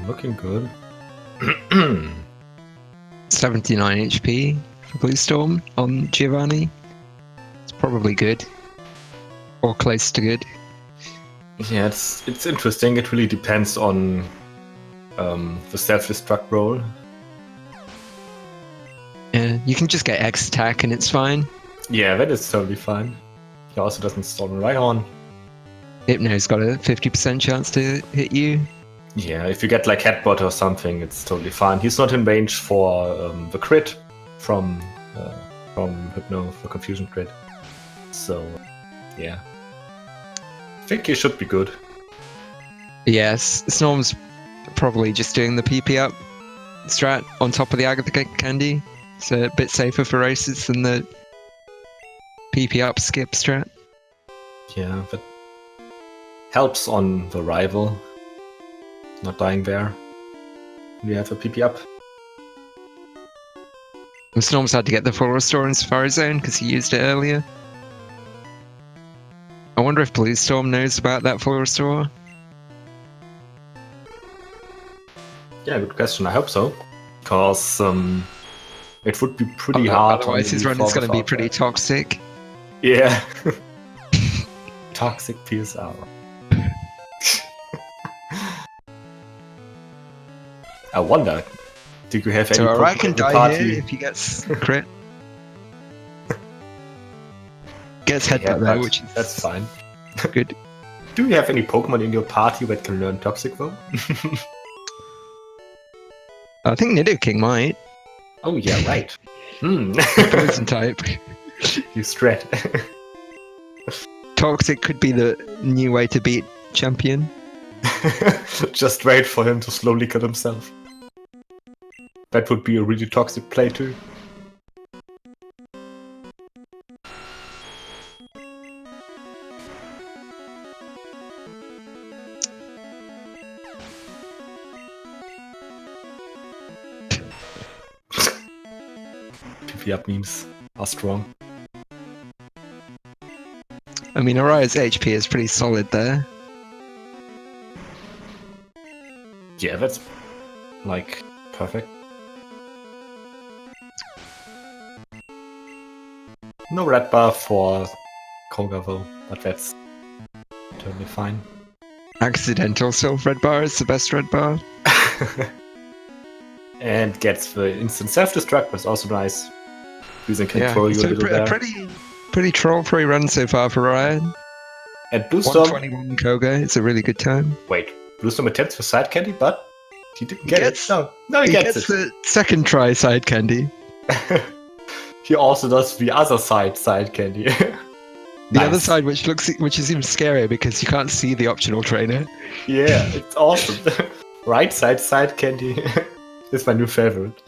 Looking good. 79 HP for BlueStorm on Giovanni. It's probably good. Or close to good. Yeah, it's interesting. It really depends on the self-destruct roll. Yeah, you can just get X attack and it's fine. Yeah, that is totally fine. He also doesn't storm right on. Hypno's got a 50% chance to hit you. Yeah, if you get like headbutt or something, it's totally fine. He's not in range for the crit from Hypno, for confusion crit. So, yeah. I think he should be good. Yes, Snorm's probably just doing the PP up strat on top of the Agatha candy. It's a bit safer for races than the PP up skip strat. Yeah, but helps on the rival. Not dying there. We have a PP up. And Snorms had to get the full restore in Safari Zone because he used it earlier. I wonder if BlueStorm knows about that full restore. Yeah, good question. I hope so. Because it would be pretty hard. Otherwise, his run is going to be pretty that. toxic. Yeah. Toxic PSR. I wonder, do you have any So Pokemon Araya can in the die party? here if he gets crit. Gets Yeah, headbutt though, but which is that's fine. good. Do you have any Pokemon in your party that can learn Toxic though? I think Nidoking might. Oh yeah, right. Poison type. You strat. Toxic could be the new way to beat champion. Just wait for him to slowly kill himself. That would be a really toxic play too. PV up memes are strong. I mean, Araya's HP is pretty solid there. Yeah, that's like perfect. No red bar for Koga though, but that's totally fine. Accidental self red bar is the best red bar. And gets the instant self-destruct, was also nice. Reason can throw you so a little there. Pretty troll-free run so far for Ryan. And BlueStorm... 121 Koga, it's a really good time. Wait, BlueStorm attempts for side candy, but he didn't get it. No, he gets it. The second try side candy. He also does the other side candy. The other side, which is even scarier because you can't see the optional trainer. Yeah, it's awesome. Right side candy is my new favorite.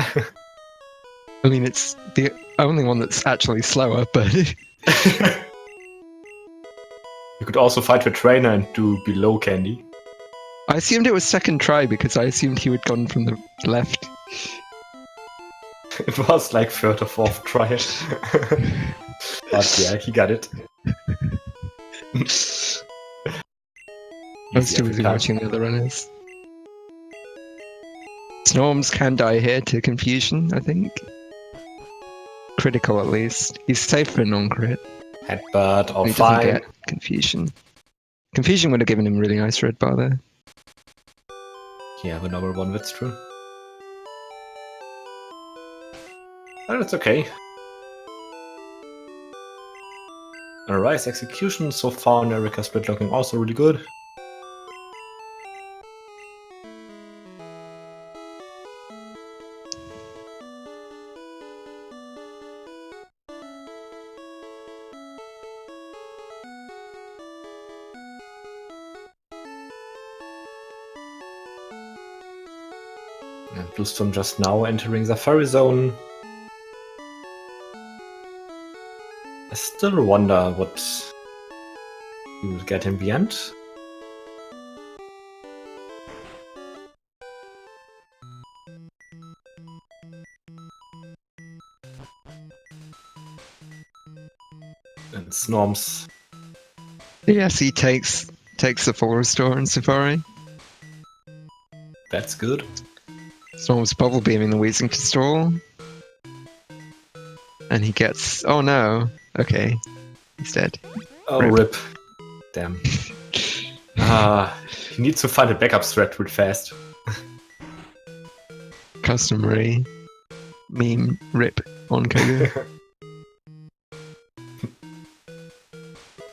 I mean, it's the only one that's actually slower, but... You could also fight the trainer and do below candy. I assumed it was second try because I assumed he would gone from the left. It was like third or fourth try. But yeah, he got it. I'm still busy watching the other runners. Snorms can die here to confusion, I think. Critical at least. He's safe for non-crit. Headbutt, or he fine. Doesn't get confusion. Confusion would have given him really nice red bar there. Yeah, the number one, that's true. But it's okay. Araya's execution so far in Erika's split looking also really good. And BlueStorm just now entering the furry zone. I still wonder what we will get in the end. And Snorms. Yes, he takes the full restore in Safari. That's good. Snorms bubble beaming the Weezing to stall. And he gets... Oh no. Okay. He's dead. Oh, rip. Damn. He needs to find a backup strat real fast. Customary meme rip on Koga.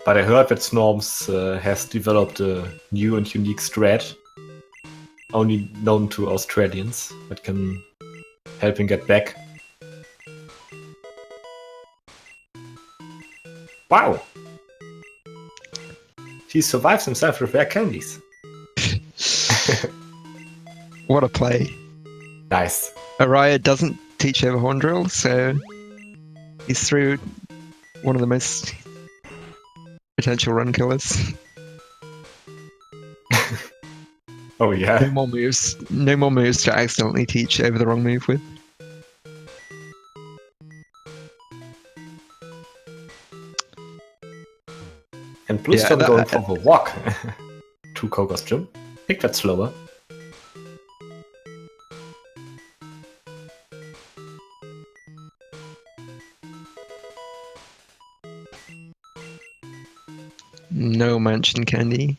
But I heard that Snorms has developed a new and unique strat, only known to Australians, that can help him get back. Wow! He survives himself with rare candies. What a play. Nice. Araya doesn't teach Everhorn drill, so he's through one of the most potential run killers. Oh yeah. No more moves to accidentally teach over the wrong move with. And BlueStorm going for the walk to Koga's gym. I think that's slower. No mansion candy.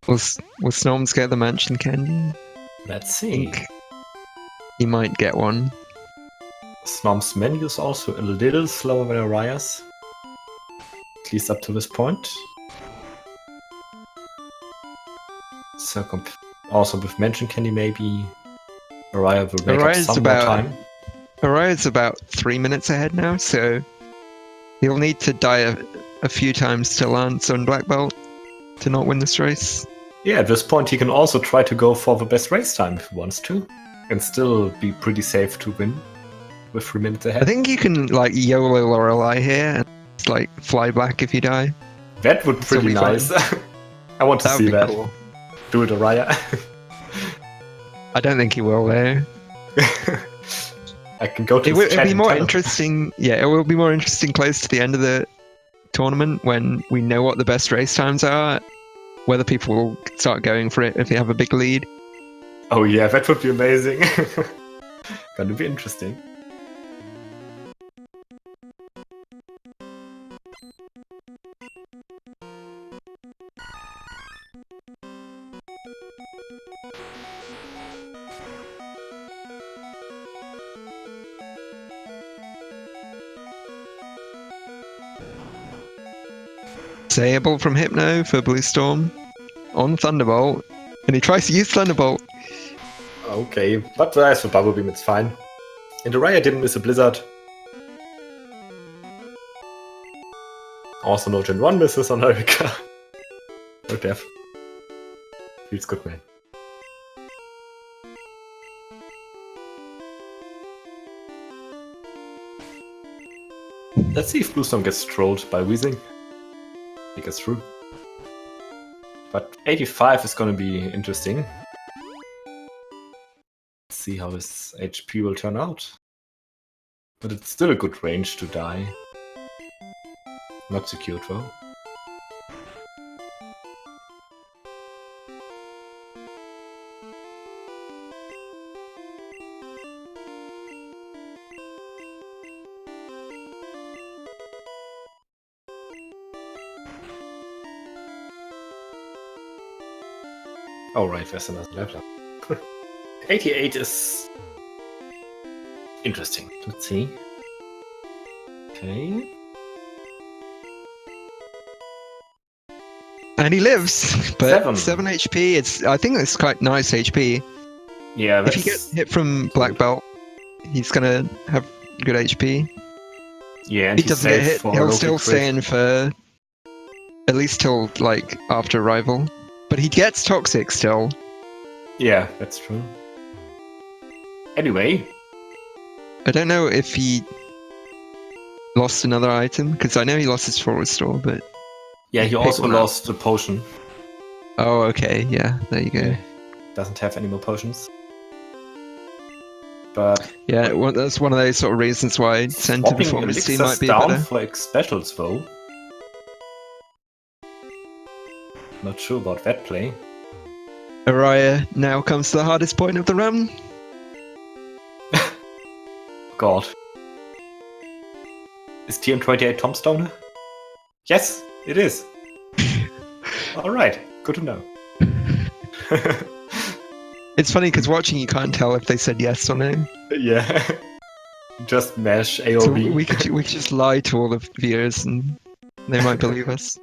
Will Snorms get the mansion candy? Let's see. He might get one. Snorms' menu is also a little slower than Araya's. At least up to this point. So also with mention candy maybe Araya will make up some more time. Araya's about 3 minutes ahead now, so he'll need to die a few times to Lance on black belt to not win this race. Yeah, at this point he can also try to go for the best race time if he wants to, and still be pretty safe to win with 3 minutes ahead. I think you can like YOLO Lorelei here and like fly back if you die. That would be Still pretty be fine. nice. I want to That see would be that. cool. Do it, Araya. I don't think he will though. I can go to It his will it'll chat be and more tell him. interesting. Yeah, it will be more interesting close to the end of the tournament when we know what the best race times are. Whether people will start going for it if they have a big lead. Oh yeah, that would be amazing. Gonna be interesting. Disable from Hypno for Blue Storm on Thunderbolt, and he tries to use Thunderbolt. Okay, but as for Bubble Beam, it's fine. And Araya didn't miss a Blizzard. Also no Gen 1 misses on Erika. No death. Feels good, man. Let's see if BlueStorm gets trolled by Weezing. He gets through. But 85 is gonna be interesting. Let's see how his HP will turn out. But it's still a good range to die. Not secured though. Oh right, there's another level up. 88 is interesting. Let's see. Okay. And he lives, but 7 HP. I think it's quite nice HP. Yeah, If he gets hit from Black Belt, he's gonna have good HP. yeah, and If he doesn't get hit, for he'll local still crit. stay in for at least till like after arrival. But he gets toxic still. Yeah, that's true. Anyway, I don't know if he lost another item because I know he lost his full restore, but yeah, he pick also one up. lost a potion. oh, okay, yeah, there you go. Yeah. Doesn't have any more potions. But Yeah, well, that's one of those sort of reasons why Center swapping Performance Team elixirs might be down better. for X specials though. Not sure about that play. Araya now comes to the hardest point of the run. God. Is TM28 Tombstone? Yes, it is. Alright, good to know. It's funny because watching you can't tell if they said yes or no. Yeah. Just mash So AOB. we could just lie to all the viewers and they might believe us.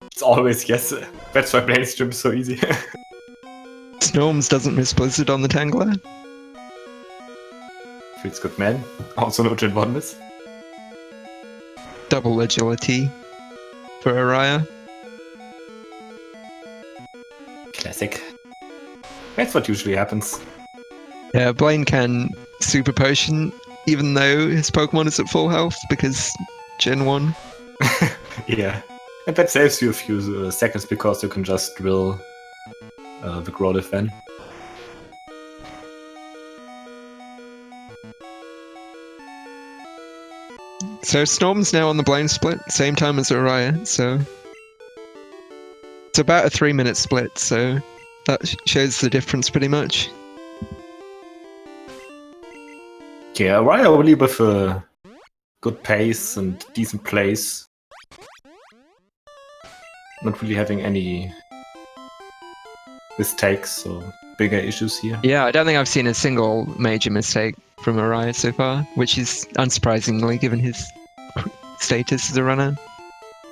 It's always yes. That's why playing stream is so easy. Snorms doesn't miss Blizzard on the Tangler. Feels good, man. Also no Gen 1 miss. Double agility for Araya. Classic. That's what usually happens. Yeah, Blaine can super potion even though his Pokemon is at full health because Gen 1. Yeah. And that saves you a few seconds because you can just drill the Growlithe then. So Storm's now on the Blaine split, same time as Araya, so it's about a 3-minute split, so that shows the difference pretty much. Yeah, Araya really with a good pace and decent plays. Not really having any mistakes or bigger issues here. Yeah, I don't think I've seen a single major mistake from Araya so far, which is unsurprisingly given his status as a runner.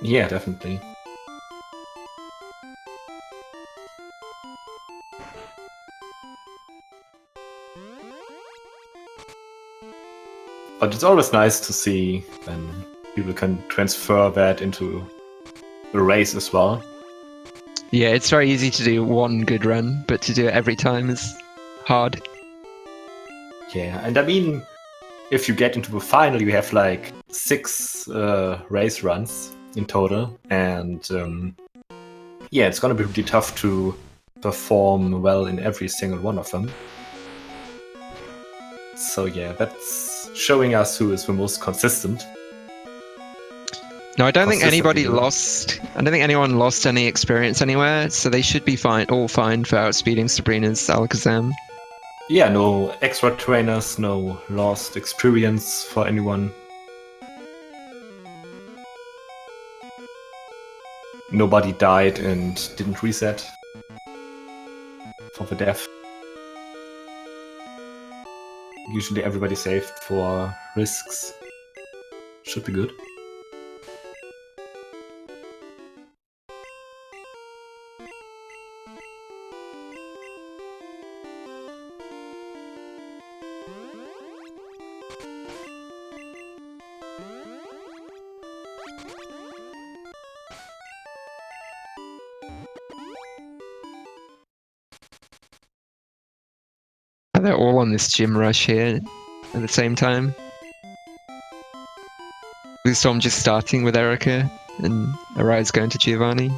Yeah, definitely. But it's always nice to see when people can transfer that into a race as well. Yeah, it's very easy to do one good run, but to do it every time is hard. Yeah, and I mean, if you get into the final, you have like 6 race runs in total, and yeah, it's gonna be pretty tough to perform well in every single one of them. So yeah, that's showing us who is the most consistent. No, I don't think anybody Consistently good. lost. I don't think anyone lost any experience anywhere, so they should be fine, all fine for outspeeding Sabrina's Alakazam. Yeah, no extra trainers, no lost experience for anyone. Nobody died and didn't reset for the death. Usually everybody saved for risks. Should be good. They're all on this gym rush here at the same time. BlueStorm just starting with Erica, and Araya's going to Giovanni.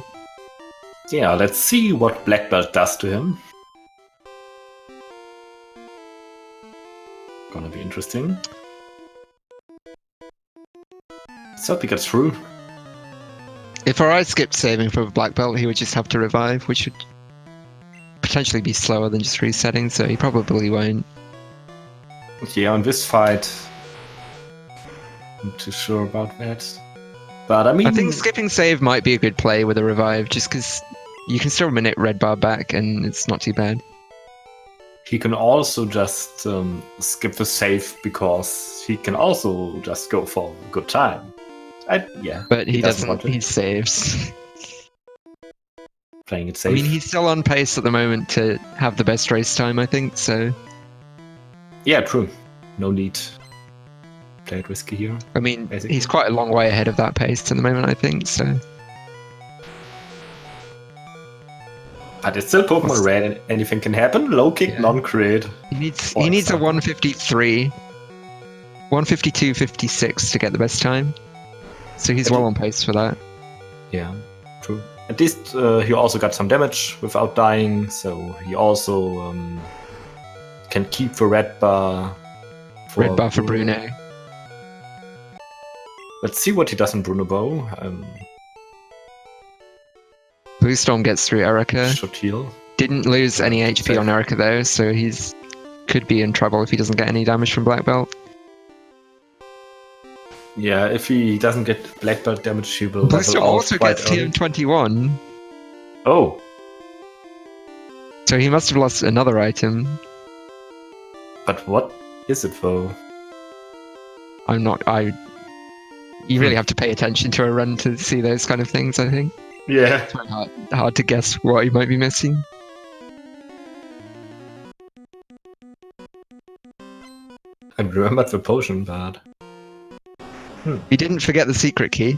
Yeah, let's see what Black Belt does to him. Gonna be interesting. So he gets through. If Araya skipped saving for Black Belt, he would just have to revive, which would potentially be slower than just resetting, so he probably won't. Yeah, on this fight, I'm not too sure about that. But I mean, I think skipping save might be a good play with a revive, just because you can still minute red bar back and it's not too bad. he can also just skip the save because he can also just go for a good time. Yeah, But he doesn't want to. he saves. Playing it safe. I mean, he's still on pace at the moment to have the best race time, I think, so... Yeah, true. No need. Play it risky here. I mean, basically. he's quite a long way ahead of that pace at the moment, I think, so... But it's still Pokemon Red and anything can happen. Low kick, Yeah. non-crit. He needs a 153, 152, 56 to get the best time. So he's well on pace for that. Yeah, true. At least he also got some damage without dying, so he also can keep the red bar for Bruno. Let's see what he does in Bruno Bow. BlueStorm gets through Erica. Should heal. Didn't lose any HP safe. on Erica though, so he's could be in trouble if he doesn't get any damage from Black Belt. Yeah, if he doesn't get Black Belt damage, he will BlueStorm level out also quite gets early. TM21, Oh, so he must have lost another item. but what is it though? You really have to pay attention to a run to see those kind of things, I think. Yeah. It's very hard to guess what he might be missing. I remembered the potion, but... He didn't forget the secret key.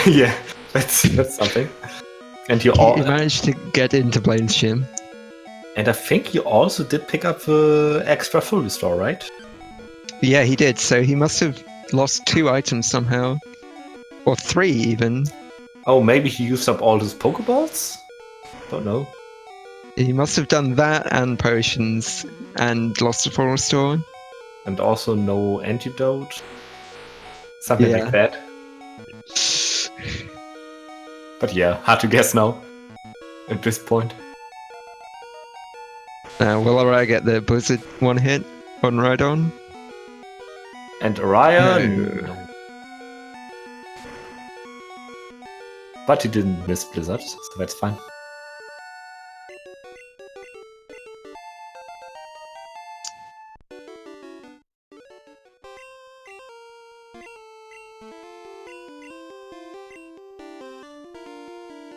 yeah, that's something. And He managed to get into Blaine's gym. And I think you also did pick up the extra full restore, right? Yeah, he did. So he must have lost 2 items somehow. Or 3 even. Oh, maybe he used up all his Pokeballs? Don't know. He must have done that and potions and lost a full restore. And also no antidote. Something Yeah. like that. But yeah, hard to guess now. At this point. Will Araya get the Blizzard one hit on Rhydon? And Araya? No. But he didn't miss Blizzard, so that's fine.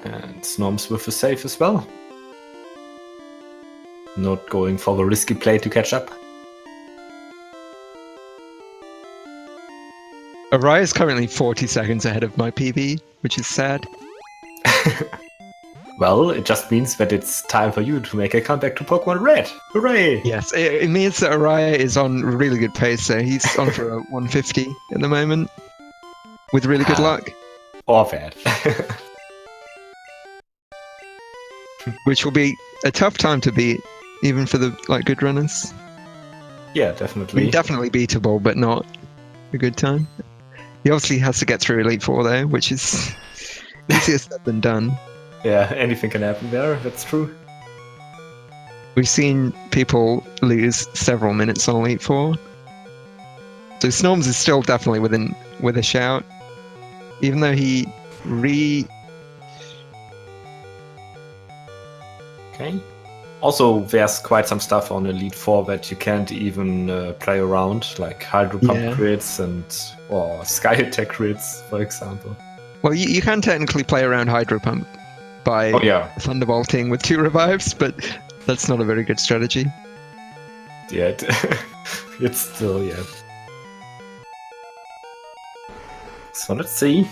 And Snorms with the save as well. Not going for the risky play to catch up. Araya is currently 40 seconds ahead of my PB, which is sad. Well, it just means that it's time for you to make a comeback to Pokemon Red. Hooray! Yes, it means that Araya is on really good pace, so he's on for a 150 at the moment, with really good luck. Or bad. Which will be a tough time to beat, even for the good runners. Yeah, I definitely. mean, definitely beatable, but not a good time. He obviously has to get through Elite Four though, which is easier said than done. Yeah, anything can happen there, that's true. We've seen people lose several minutes on Elite Four. So Snorms is still definitely with a shout. Even though he Okay. Also, there's quite some stuff on Elite Four that you can't even play around, like Hydro Pump crits or Sky Attack crits, for example. Well, you can technically play around Hydro Pump by Thunderbolting with 2 revives, but that's not a very good strategy. Yeah, it's still, yeah. So let's see.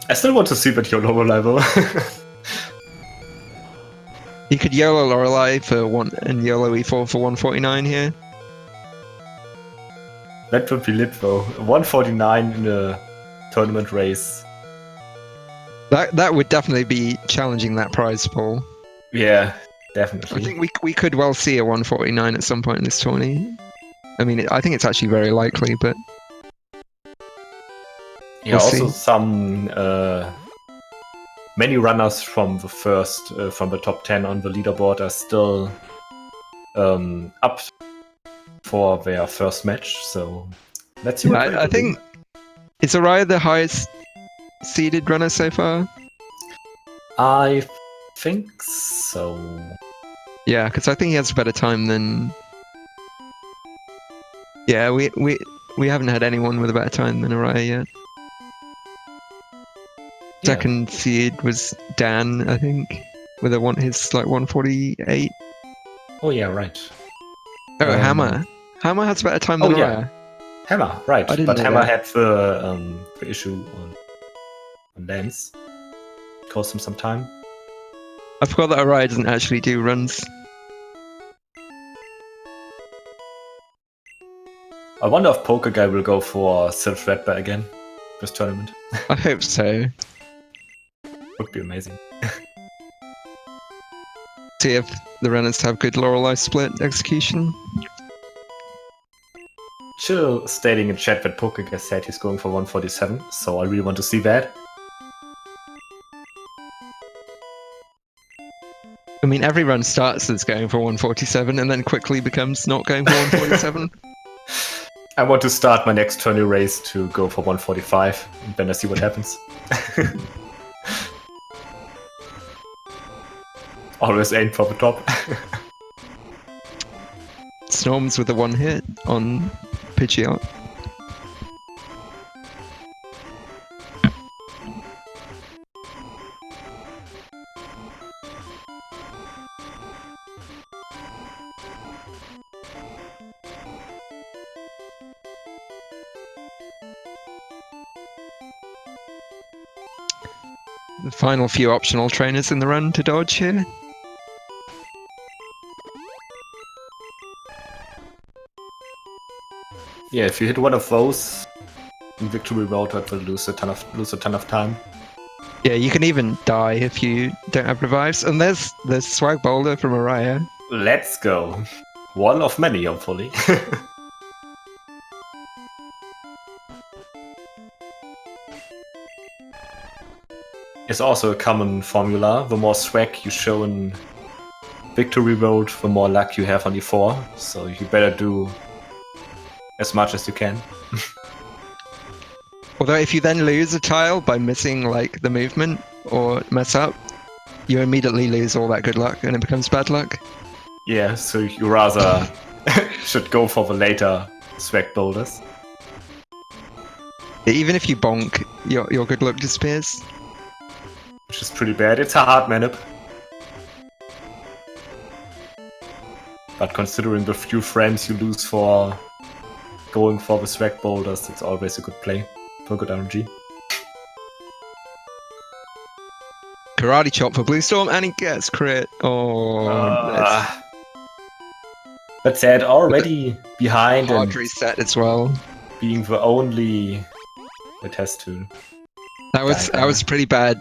I still want to see that YOLO level. You could YOLO Lorelei for 1 and YOLO E4 for 149 here. That would be lit though. 149 in a tournament race. That would definitely be challenging that prize pool. Yeah, definitely. I think we could well see a 149 at some point in this tourney. I mean, I think it's actually very likely, but yeah, we'll also see. some many runners from the top 10 on the leaderboard are still up for their first match. So let's see. I think is Araya the highest seeded runner so far? I think so. Yeah, because I think he has a better time than. Yeah, we haven't had anyone with a better time than Araya yet. Yeah. Second seed was Dan, I think, with his 148. Oh yeah, right. Oh, Hammer. Hammer has a better time than Araya. Hammer, right. I didn't But know Hammer that. had the issue on Lance. It cost him some time. I forgot that Araya doesn't actually do runs. I wonder if Poker Guy will go for Sylph Redbear again this tournament. I hope so. Would be amazing. See if the runners have good Lorelei split execution. Chill stating in chat that Poker Guy said he's going for 147, so I really want to see that. I mean, every run starts as going for 147 and then quickly becomes not going for 147. I want to start my next tourney race to go for 145, and then I see what happens. Always aim for the top. Snorms with a 1 hit on Pidgeot. The final few optional trainers in the run to dodge here. Yeah, if you hit one of those in Victory Road, that will lose a ton of time. Yeah, you can even die if you don't have revives. And there's Swag Boulder from Araya. Let's go. One of many, hopefully. It's also a common formula. The more swag you show in Victory Road, the more luck you have on E4. So you better do as much as you can. Although if you then lose a tile by missing the movement or mess up, you immediately lose all that good luck and it becomes bad luck. Yeah, so you rather should go for the later swag boulders. Even if you bonk, your good luck disappears. Which is pretty bad. It's a hard manip. But considering the few frames you lose for going for the swag boulders, it's always a good play for good RNG. Karate chop for BlueStorm, and he gets crit. Oh, But sad, already behind hard and reset as well. being the only that has to. That was pretty bad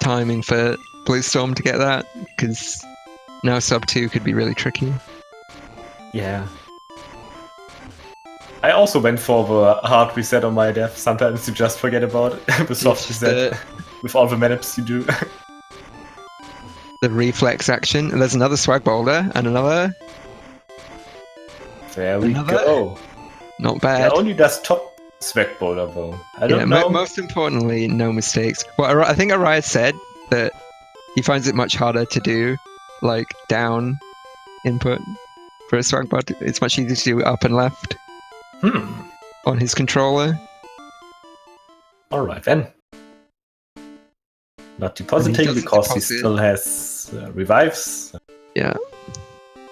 timing for BlueStorm to get that, because now sub 2 could be really tricky. Yeah. I also went for the hard reset on my death. Sometimes you just forget about it. The soft reset with all the maps you do. The reflex action. And there's another swag boulder and another. There we go. Not bad. Yeah, only does top swag boulder though. I don't know. Most importantly, no mistakes. Well, I think Araya said that he finds it much harder to do like down input for a swag bot. It's much easier to do up and left. On his controller. Alright then. Not depositing because he still has revives. Yeah.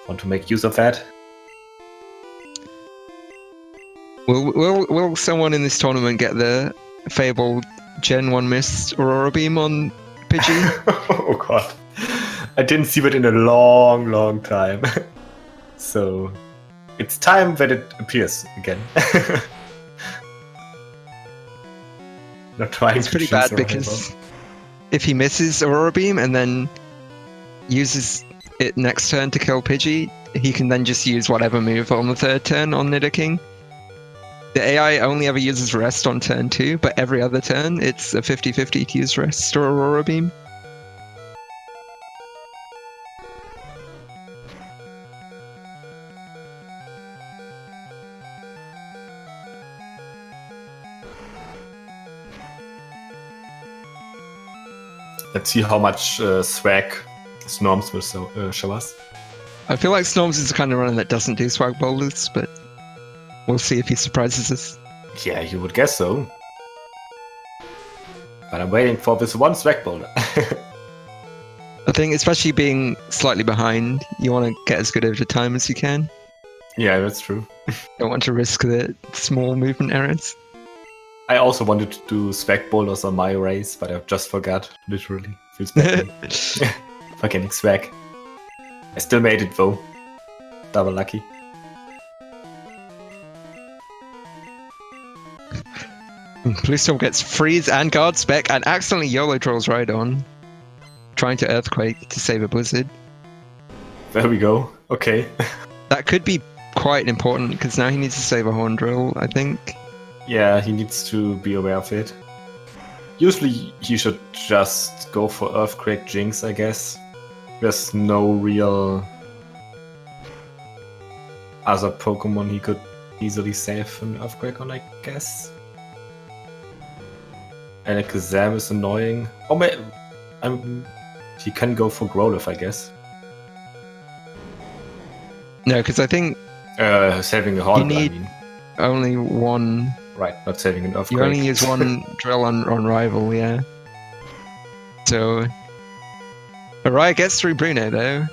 Want to make use of that. Will someone in this tournament get the fabled Gen 1 Mist Aurora Beam on Pidgey? Oh god. I didn't see it in a long time. So it's time that it appears again. Not trying it's pretty bad because if he misses Aurora Beam and then uses it next turn to kill Pidgey, he can then just use whatever move on the third turn on Nidoking. The AI only ever uses Rest on turn 2, but every other turn it's a 50-50 to use Rest or Aurora Beam. Let's see how much swag Snorms will show us. I feel like Snorms is the kind of runner that doesn't do swag boulders, but we'll see if he surprises us. Yeah, you would guess so. But I'm waiting for this one swag boulder. I think, especially being slightly behind, you want to get as good of a time as you can. Yeah, that's true. Don't want to risk the small movement errors. I also wanted to do swag boulders on my race, but I just forgot, literally. Feels bad. Forgetting swag. I still made it though. Double lucky. BlueStorm gets freeze and guard spec and accidentally YOLO draws right on. Trying to Earthquake to save a Blizzard. There we go. Okay. That could be quite important because now he needs to save a Horn Drill, I think. Yeah, he needs to be aware of it. Usually he should just go for Earthquake Jinx, I guess. There's no real other Pokemon he could easily save an Earthquake on, I guess. And Kazam is annoying. Oh man, he can go for Growlithe, I guess. No, because I think saving a Horn, you need only one. Right, not saving an Earthquake. You only use one drill on Rival, yeah. So Araya gets through Bruno though.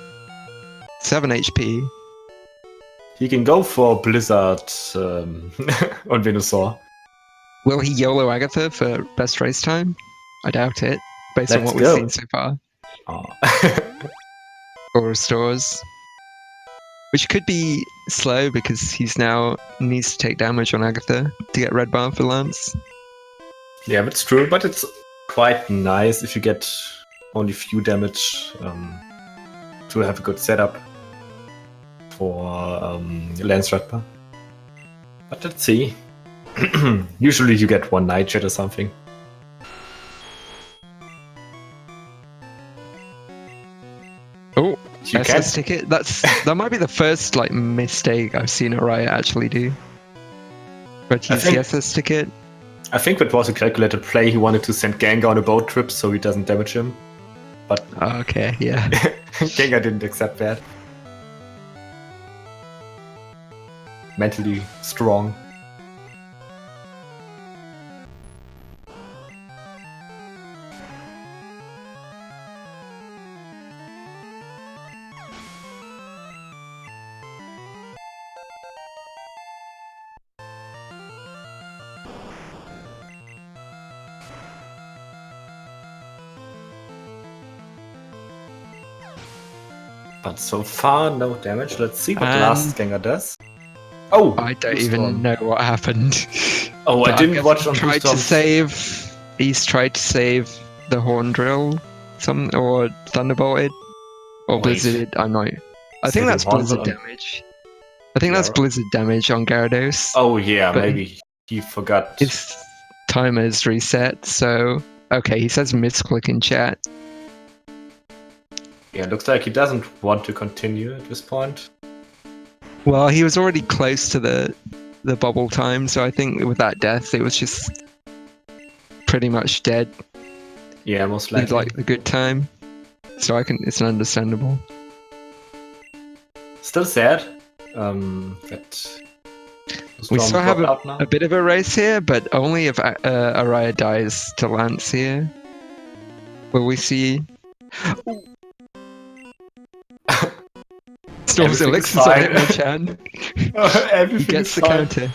7 HP. He can go for Blizzard on Venusaur. Will he YOLO Agatha for best race time? I doubt it, based on what we've seen so far. Or restores. Which could be slow because he's now needs to take damage on Agatha to get red bar for Lance. Yeah, that's true, but it's quite nice if you get only few damage to have a good setup for Lance red bar. But let's see. Usually you get one Nightshade or something. Oh, SS ticket. That might be the first like mistake I've seen Araya actually do. But he's the SS ticket. I think that was a calculated play. He wanted to send Gengar on a boat trip so he doesn't damage him. But okay, yeah. Gengar didn't accept that. Mentally strong. But so far, no damage. Let's see what And- last Gengar does. Oh! I don't BlueStorm. even know what happened. Oh, I But didn't guess watch he on tried to BlueStorm. save. He's tried to save the Horn Drill, or Thunderbolted, or Wait. Blizzarded. I'm not. I think Saving that's Horn Blizzard on- damage. I think that's Yeah. Blizzard damage on Gyarados. Oh yeah, But maybe he forgot. His timer is reset, so okay. He says misclick in chat. Yeah, looks like he doesn't want to continue at this point. Well, he was already close to the bubble time, so I think with that death, it was just pretty much dead. Yeah, most With likely. like the good time, so it's understandable. Still sad that We Storm still have dropped out now. a bit of a race here, but only if Araya dies to Lance here. Will we see? Storm's Everything is Elixir's on fine. Hypno-chan. He Everything gets is the fine. counter.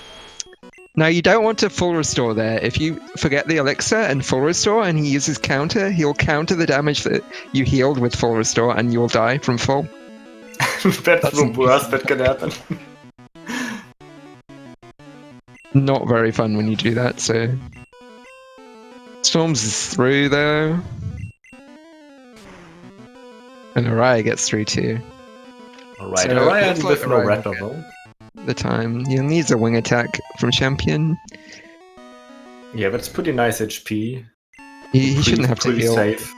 Now you don't want to full restore there. If you forget the elixir and full restore and he uses counter, he'll counter the damage that you healed with full restore and you'll die from full. That's the worst that can happen. Not very fun when you do that, so... Storms is through though. And Araya gets through too. Alright, So, Araya looks like with no Araya red will though. The time. He needs a wing attack from champion. Yeah, that's pretty nice HP. He shouldn't have to pretty heal. safe.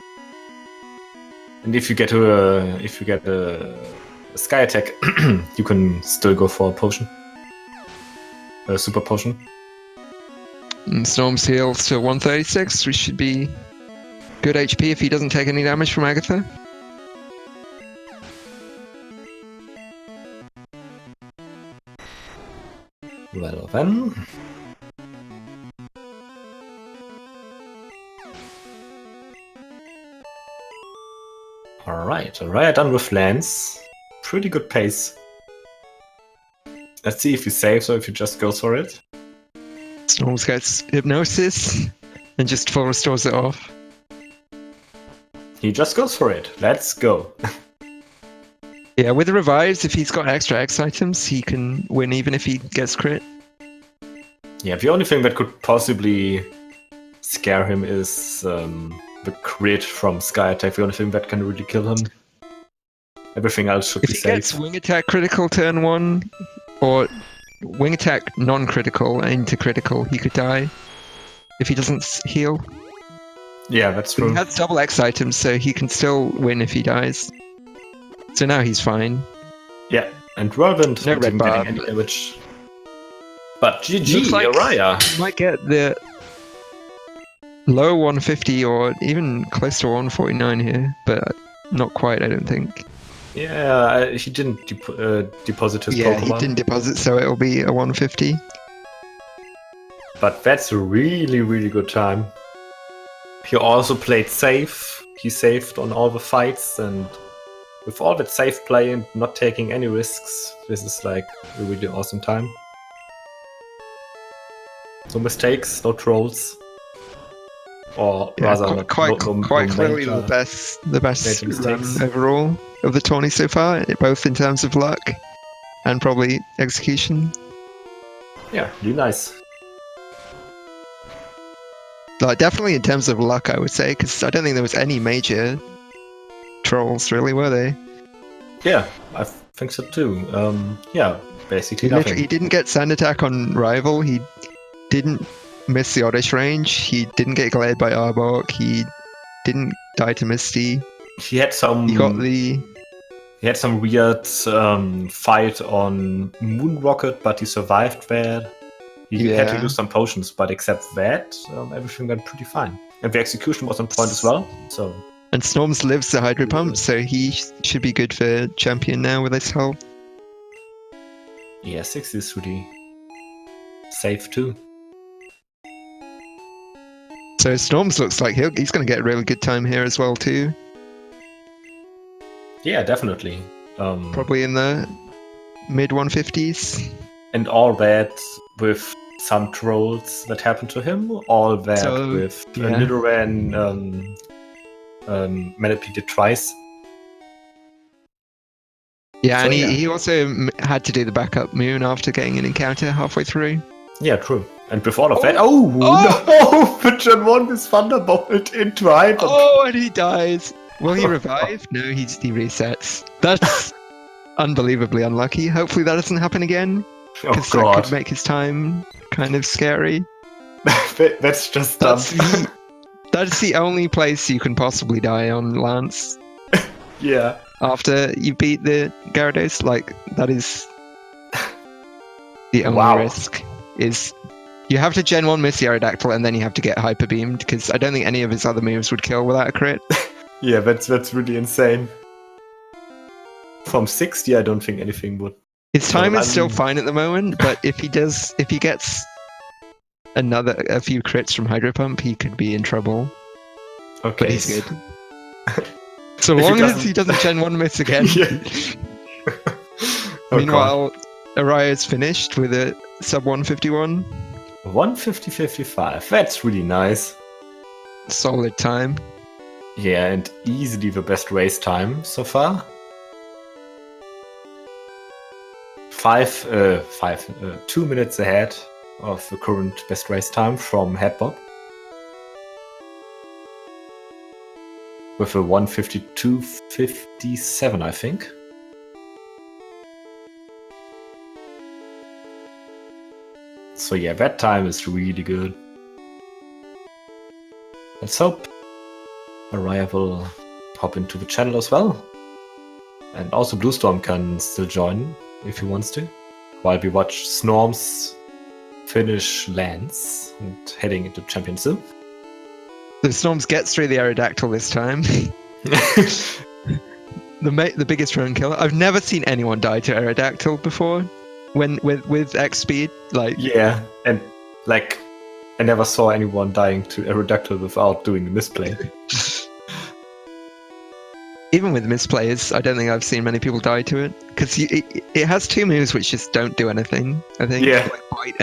And if you get a sky attack, you can still go for a potion. A super potion. And Storm's heals to 136, which should be good HP if he doesn't take any damage from Agatha. Well then. Alright, Araya done with Lance. Pretty good pace. Let's see if he saves or if he just goes for it. Storms gets Hypnosis and just full restores it off. He just goes for it. Let's go. Yeah, with the revives, if he's got extra X items, he can win even if he gets crit. Yeah, the only thing that could possibly scare him is the crit from Sky Attack. The only thing that can really kill him. Everything else should If be he safe. gets wing attack critical turn 1, or wing attack non-critical into critical, he could die. If he doesn't heal. Yeah, that's But true. he has double X items, so he can still win if he dies. So now he's fine. Yeah, and Whirlwind No not red even bar, getting any but- damage. But GG, Looks like- Araya. You might get the low 150 or even close to 149 here, but not quite, I don't think. Yeah, he didn't deposit his Yeah, Pokemon. he didn't deposit, so it'll be a 150. But that's a really, really good time. He also played safe. He saved on all the fights, and with all that safe play and not taking any risks, this is like a really awesome time. No mistakes, no trolls. Or Yeah, rather, quite clearly major- the best major run mistakes. overall of the tourney so far, both in terms of luck and probably execution. Yeah, really nice. Like, definitely in terms of luck, I would say, because I don't think there was any major trolls, really, were they? Yeah, I think so too. Yeah, basically He nothing. didn't get Sand Attack on Rival, he didn't miss the Oddish range, he didn't get glared by Arbok, he didn't die to Misty, He had some. he got the... He had some weird fight on Moon Rocket, but he survived that. He had to Yeah. use some potions, but except that, everything went pretty fine. And the execution was on point as well. So And Snorms lives the Hydro Pump, so he should be good for Champion now with his help. yeah, 6 is really safe too. So Snorms looks like he's going to get a really good time here as well too. Yeah, definitely. Probably in the mid 150s. And all that with some trolls that happened to him. All that So, with yeah. Nidoran Manaphy did twice. Yeah, So, and yeah. he also had to do the backup moon after getting an encounter halfway through. Yeah, true. And with all of that, Oh! no! The Gen 1 is Thunderbolt into Hyper. Oh, and he dies. Will he revive? No, he resets. That's unbelievably unlucky. Hopefully that doesn't happen again, Oh because that god. could make his time kind of scary. That's just dumb. That's the only place you can possibly die on Lance. Yeah. After you beat the Gyarados, like, that is the only Wow. risk. Is you have to Gen 1 miss the Aerodactyl and then you have to get Hyper Beamed, because I don't think any of his other moves would kill without a crit. Yeah, that's really insane. From 60, I don't think anything would. His time So, is still fine at the moment, but if he gets a few crits from Hydro Pump, he could be in trouble. Okay. But he's good. So If he long as doesn't- he doesn't Gen 1 miss again. Yeah. Oh, Meanwhile, Araya's finished with a sub 151. 150.55. That's really nice. Solid time. Yeah, and easily the best race time so far. 2 minutes ahead of the current best race time from Headbob. With a 152.57, I think. So yeah, that time is really good. Let's hope Araya will hop into the channel as well. And also Bluestorm can still join if he wants to, while we watch Snorms finish Lance and heading into Champion 2. The Snorms gets through the Aerodactyl this time. The biggest run killer. I've never seen anyone die to Aerodactyl before. With X speed, like Yeah, and like I never saw anyone dying to Aerodactyl without doing a misplay. even with misplays, I don't think I've seen many people die to it, because it has two moves which just don't do anything. I think, Yeah. like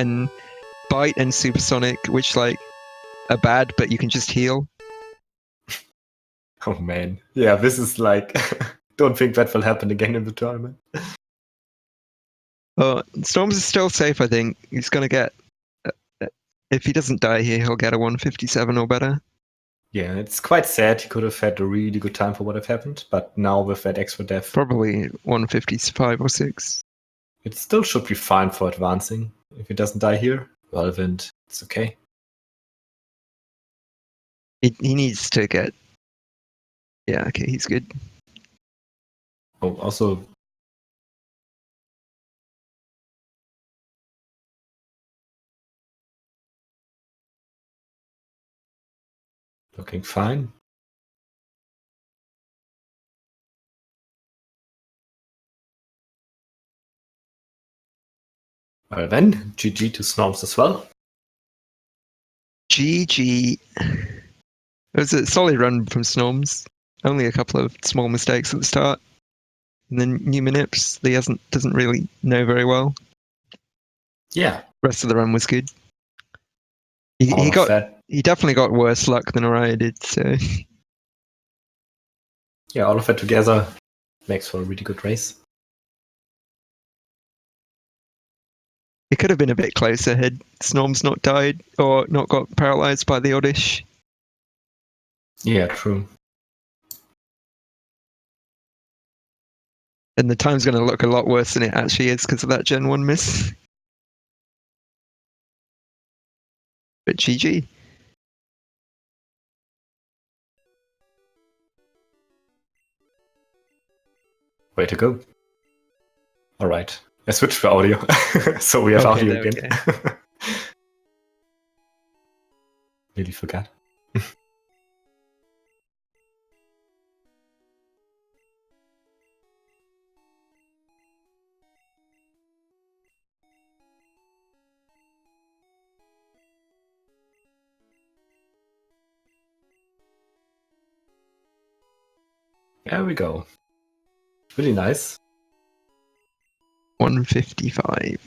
bite and supersonic, which like are bad, but you can just heal. Oh man, yeah, this is like don't think that will happen again in the tournament. Storms is still safe. I think he's gonna get. If he doesn't die here, he'll get a 157 or better. Yeah, it's quite sad. He could have had a really good time for what have happened, but now with that extra death, Probably 155 or 6. it still should be fine for advancing. If he doesn't die here, relevant, it's okay. He needs to get. Yeah, okay, he's good. Oh, also. Looking fine. Well then, GG to Snorms as well. GG. It was a solid run from Snorms. Only a couple of small mistakes at the start. And then new manips that he doesn't really know very well. Yeah. Rest of the run was good. He definitely got worse luck than Araya did, so Yeah, all of it together makes for a really good race. it could have been a bit closer had Snorms not died or not got paralyzed by the Oddish. Yeah, true. And the time's going to look a lot worse than it actually is because of that Gen 1 miss. But GG. Way to go. Alright. I switched the audio. So we have audio again. Okay. Really forgot. There we go. Really nice. 155.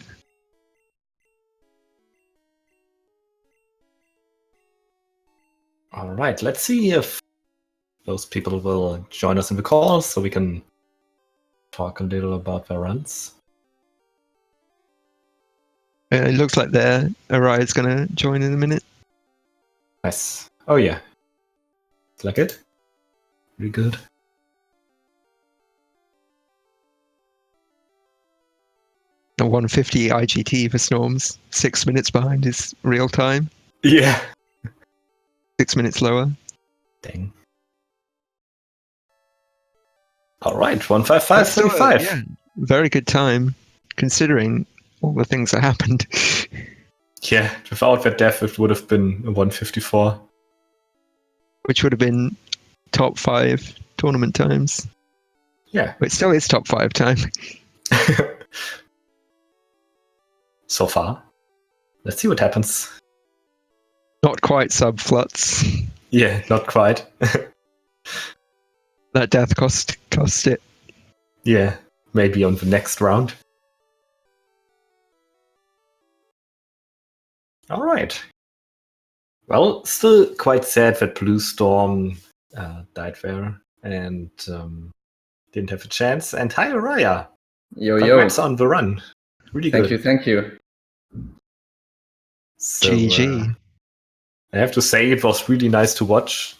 Alright, let's see if those people will join us in the call so we can talk a little about their runs. It looks like Araya's going to join in a minute. Nice. Oh yeah. Like it? Really good. A 150 IGT for Snorms. 6 minutes behind his real time. Yeah. 6 minutes lower. Dang. All right, 155.35. Yeah, very good time, considering all the things that happened. Yeah, without that death, it would have been a 154. Which would have been top 5 tournament times. Yeah. But it still is top 5 time. So far. Let's see what happens. Not quite sub Fluts. Yeah, not quite. That death cost it. Yeah, maybe on the next round. All right. Well, still quite sad that Blue Storm died there and didn't have a chance. And hi, Araya. Yo, Congrats on the run. Really good. Thank you. So, GG. I have to say it was really nice to watch.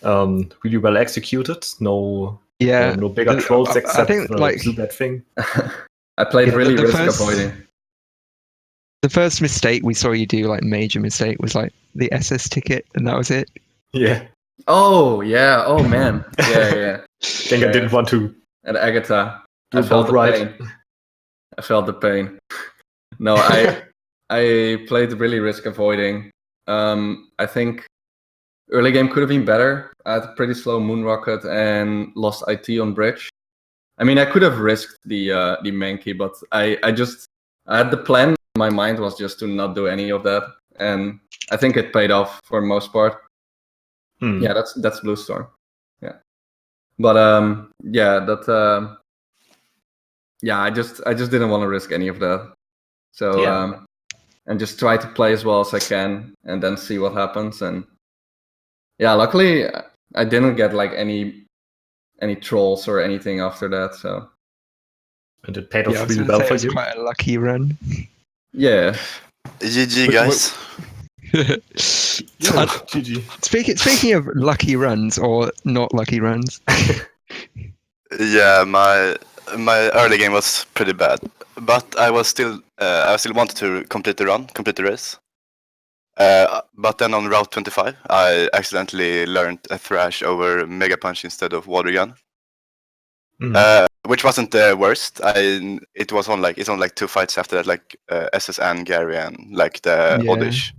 Really well executed. No bigger trolls except I think, do that thing. I played really the risk first- avoiding. The first mistake we saw you do, like major mistake, was like the SS ticket, and that was it. Yeah. Oh, yeah. Oh, man. Yeah. Gengar didn't want to At Agatha. do I felt both the right. pain. I felt the pain. No, I played really risk avoiding. I think early game could have been better. I had a pretty slow moon rocket and lost IT on bridge. I mean, I could have risked the Mankey, but I had the plan. My mind was just to not do any of that, and I think it paid off for the most part. Yeah, that's Blue Storm. Yeah, but I just didn't want to risk any of that. So and just try to play as well as I can, and then see what happens. And yeah, luckily I didn't get like any trolls or anything after that. So And it paid I off was really gonna well say for it was you. quite a lucky run. yeah. GG, guys. GG. Speaking of lucky runs or not lucky runs, Yeah, my early game was pretty bad, but I still wanted to complete the race. But then on Route 25, I accidentally learned a thrash over Mega Punch instead of Water Gun, which wasn't the worst. It's on like 2 fights after that, like SS and Gary and like the Yeah. Oddish.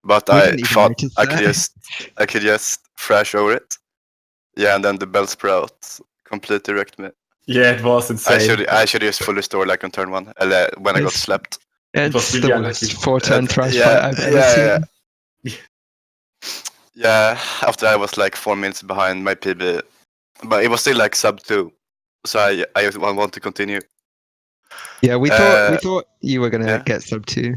But We I didn't even thought notice I that. could just thrash over it. Yeah, and then the Bellsprout completely wrecked me. Yeah, it was insane. I should use full restore like on turn 1 when I got slapped. It's was the really worst unlucky. 4-turn thrash yeah, fight I've ever seen. Yeah, after I was like 4 minutes behind my PB, but it was still like sub 2, so I want to continue. Yeah, we thought you were gonna yeah. get sub 2.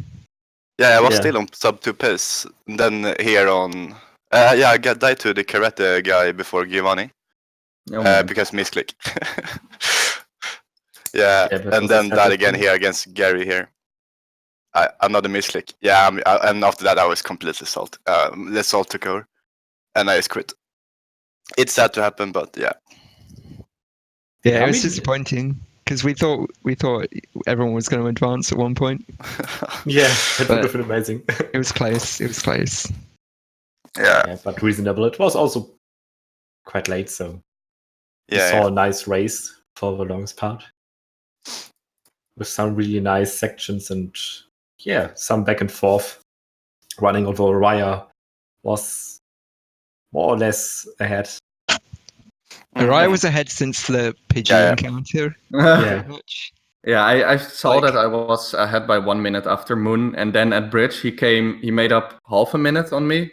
Yeah, I was still on sub 2 pace. And then here on, I died to the karate guy before Giovanni because misclick. yeah, and then died again here against Gary here. Another misclick. Yeah, and after that I was completely salt. The salt took over, and I just quit. It's sad to happen, but yeah. Yeah, it was disappointing because we thought everyone was going to advance at one point. Yeah, it would have been amazing. It was close. Yeah, but reasonable. It was also quite late, so we yeah. saw a nice race for the longest part with some really nice sections and some back and forth running. Although Araya was more or less ahead. Araya was ahead since the Pidgey encounter. Yeah. Yeah, I saw that I was ahead by 1 minute after Moon, and then at Bridge he made up half a minute on me.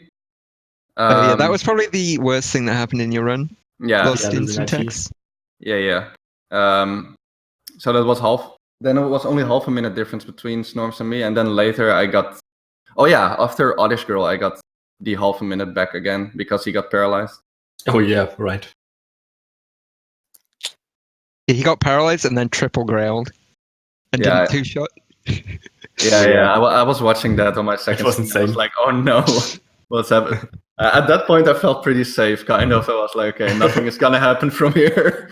Yeah, that was probably the worst thing that happened in your run. Yeah, Lost instant text. Yeah. So that was half. Then it was only half a minute difference between Snorms and me, and then later I got. Oh yeah, after Oddish Girl, I got the half a minute back again because he got paralyzed. Oh yeah, right. He got paralyzed and then triple grailed. And Yeah, didn't two-shot. Yeah. I was watching that on my second was screen. I was insane. like, oh no, what's happening? At that point, I felt pretty safe, kind of. I was like, okay, nothing is gonna happen from here.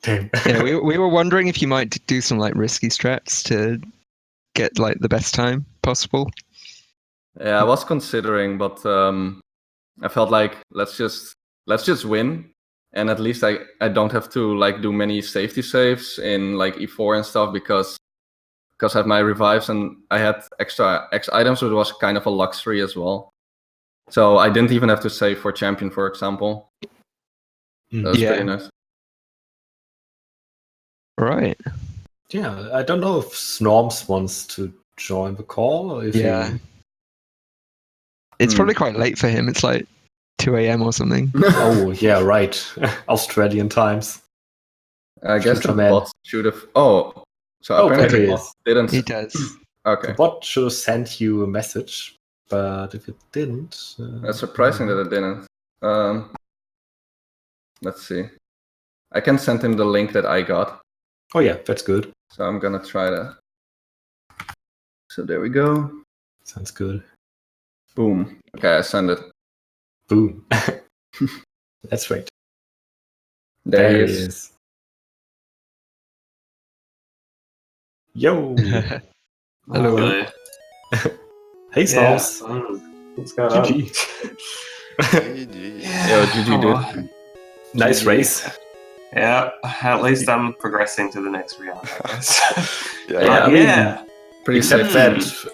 Damn. Yeah, we were wondering if you might do some like risky strats to get like the best time possible. Yeah, I was considering, but I felt like let's just win, and at least I don't have to like do many safety saves in like E4 and stuff because I have my revives and I had extra X items, so it was kind of a luxury as well. So I didn't even have to save for champion, for example. That was pretty nice. Right. Yeah, I don't know if Snorms wants to join the call or if he... It's probably quite late for him. It's like 2 a.m. or something. Oh, yeah, right. Australian times. I guess the Future bot should have. Oh, so apparently there the he bot is. didn't. He does. Okay, The bot should have sent you a message, but if it didn't... that's surprising that it didn't. Let's see. I can send him the link that I got. Oh yeah, that's good. So I'm gonna try that. So there we go. Sounds good. Boom. Okay, I send it. Boom. That's right. There he is. Yo! Hello. Hello. Hey, Snorms. What's going on? GG. Yo, GG, dude. Nice GG. race. Yeah, at least I'm progressing to the next round, I guess. I mean, yeah. Pretty Except safe.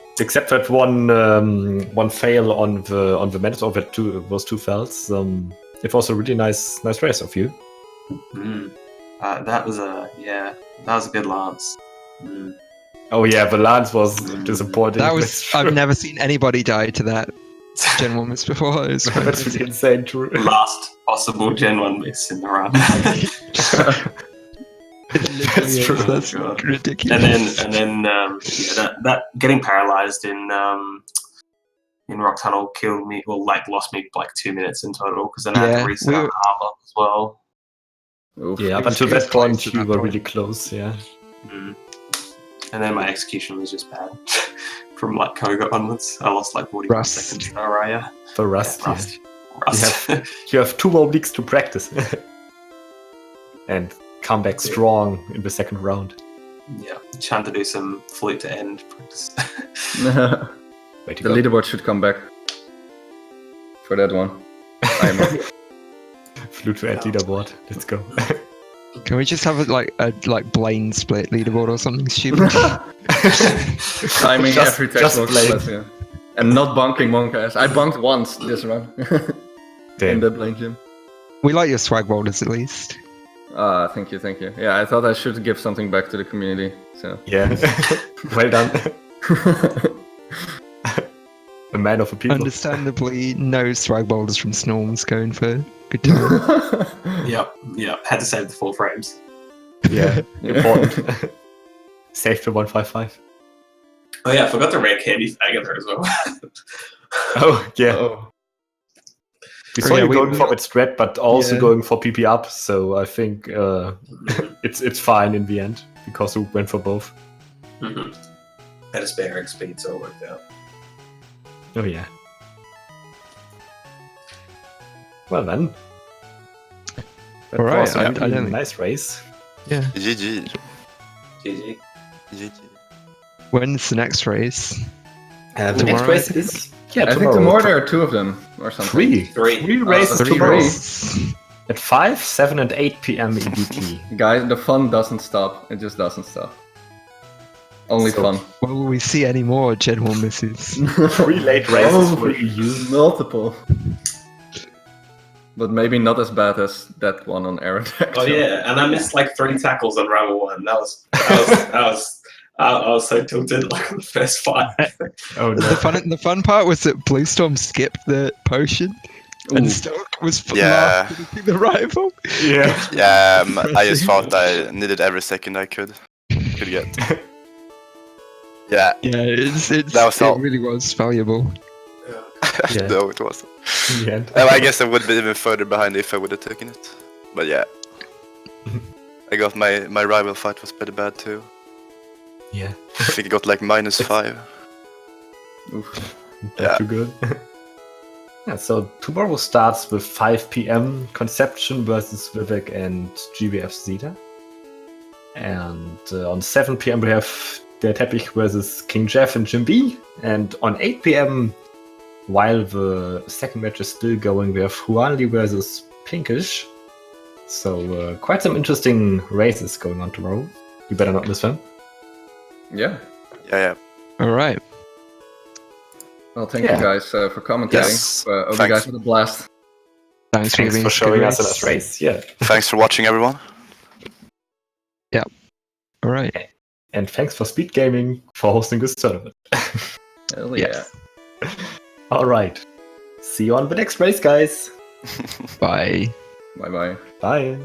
that one fail on the minute of it, those two fails. It was a really nice race of you. That was a good lance. Oh yeah, the lance was disappointing. That was. I've never seen anybody die to that Gen 1 miss before. It was That's really insane. True. Last possible Gen 1 miss in the run. That's true. That's God. ridiculous. and then that getting paralyzed in Rock Tunnel killed me. Well, like lost me like 2 minutes in total because then I had to reset armor as well. Oof. Yeah, up until that point, you were really close. Yeah. And then my execution was just bad. From like Koga onwards, I lost like 45 seconds to Araya. For Rust. Yeah, Rust. You have 2 more weeks to practice. And come back strong in the second round. Yeah, trying to do some flute to end practice. The leaderboard should come back for that one. Flew to end leaderboard. Let's go. Can we just have a Blaine split leaderboard or something stupid? Timing Just- every just textbook Blaine. class, yeah. And not bunking Monkas. I bunked once this run. In Damn. the Blaine gym. We like your swag boulders at least. Thank you. Yeah, I thought I should give something back to the community. So Yeah. Well done. A man of the people. Understandably, no swag boulders from Snorms going for good time. Yep. Had to save the 4 frames. Yeah. Important. Save the 155. Oh yeah, I forgot to rank Handy Fag in there as well. Oh, yeah. Oh. We saw Yeah, you we- going for that strat, but also Yeah. going for PP up, so I think it's fine in the end, because we went for both. Had a spare speed, so it worked out. Oh yeah. Well then. That All right, was a I really don't think- nice race. Yeah. GG. GG. GG. When's the next race? The Tomorrow, next I race think? is yeah I think tomorrow there are 2 of them or something. Three races Three tomorrow races. at 5, 7, and 8 p.m. EDT. Guys, the fun doesn't stop. It just doesn't stop. Only So- fun. When will we see any more Gen 1 misses? 3 late races for EU. Multiple. But maybe not as bad as that one on Aerodeck. Oh yeah, and I missed like 3 tackles on round 1. I was so tilted like on the first 5. Oh no. The fun part was that BlueStorm skipped the potion and still was Yeah. laughing the rival. Yeah. Yeah, I just thought I needed every second I could get. Yeah, Yeah, That was all. it really was valuable. Yeah. no, it wasn't. In the end. I guess I would be even further behind if I would have taken it. But yeah. I got my rival fight was pretty bad too. Yeah. I think I got like -5. Oof. Not too good. Yeah, so tomorrow starts with 5 p.m. Conception versus Vivek and GBF Zeta. And on 7 p.m. we have Der Teppich versus King Jeff and Jim B. And on 8 p.m., while the second match is still going, we have Huanli versus Pinkish. So quite some interesting races going on tomorrow. You better not miss them. Yeah. Yeah. All right. Well, thank you guys for commentating. Yes. Hope you guys had a blast. Thanks for showing us in this race. Yeah. Thanks for watching, everyone. All right. And thanks for SpeedGaming for hosting this tournament. Hell yeah. Yes. All right. See you on the next race, guys. Bye. Bye-bye. Bye.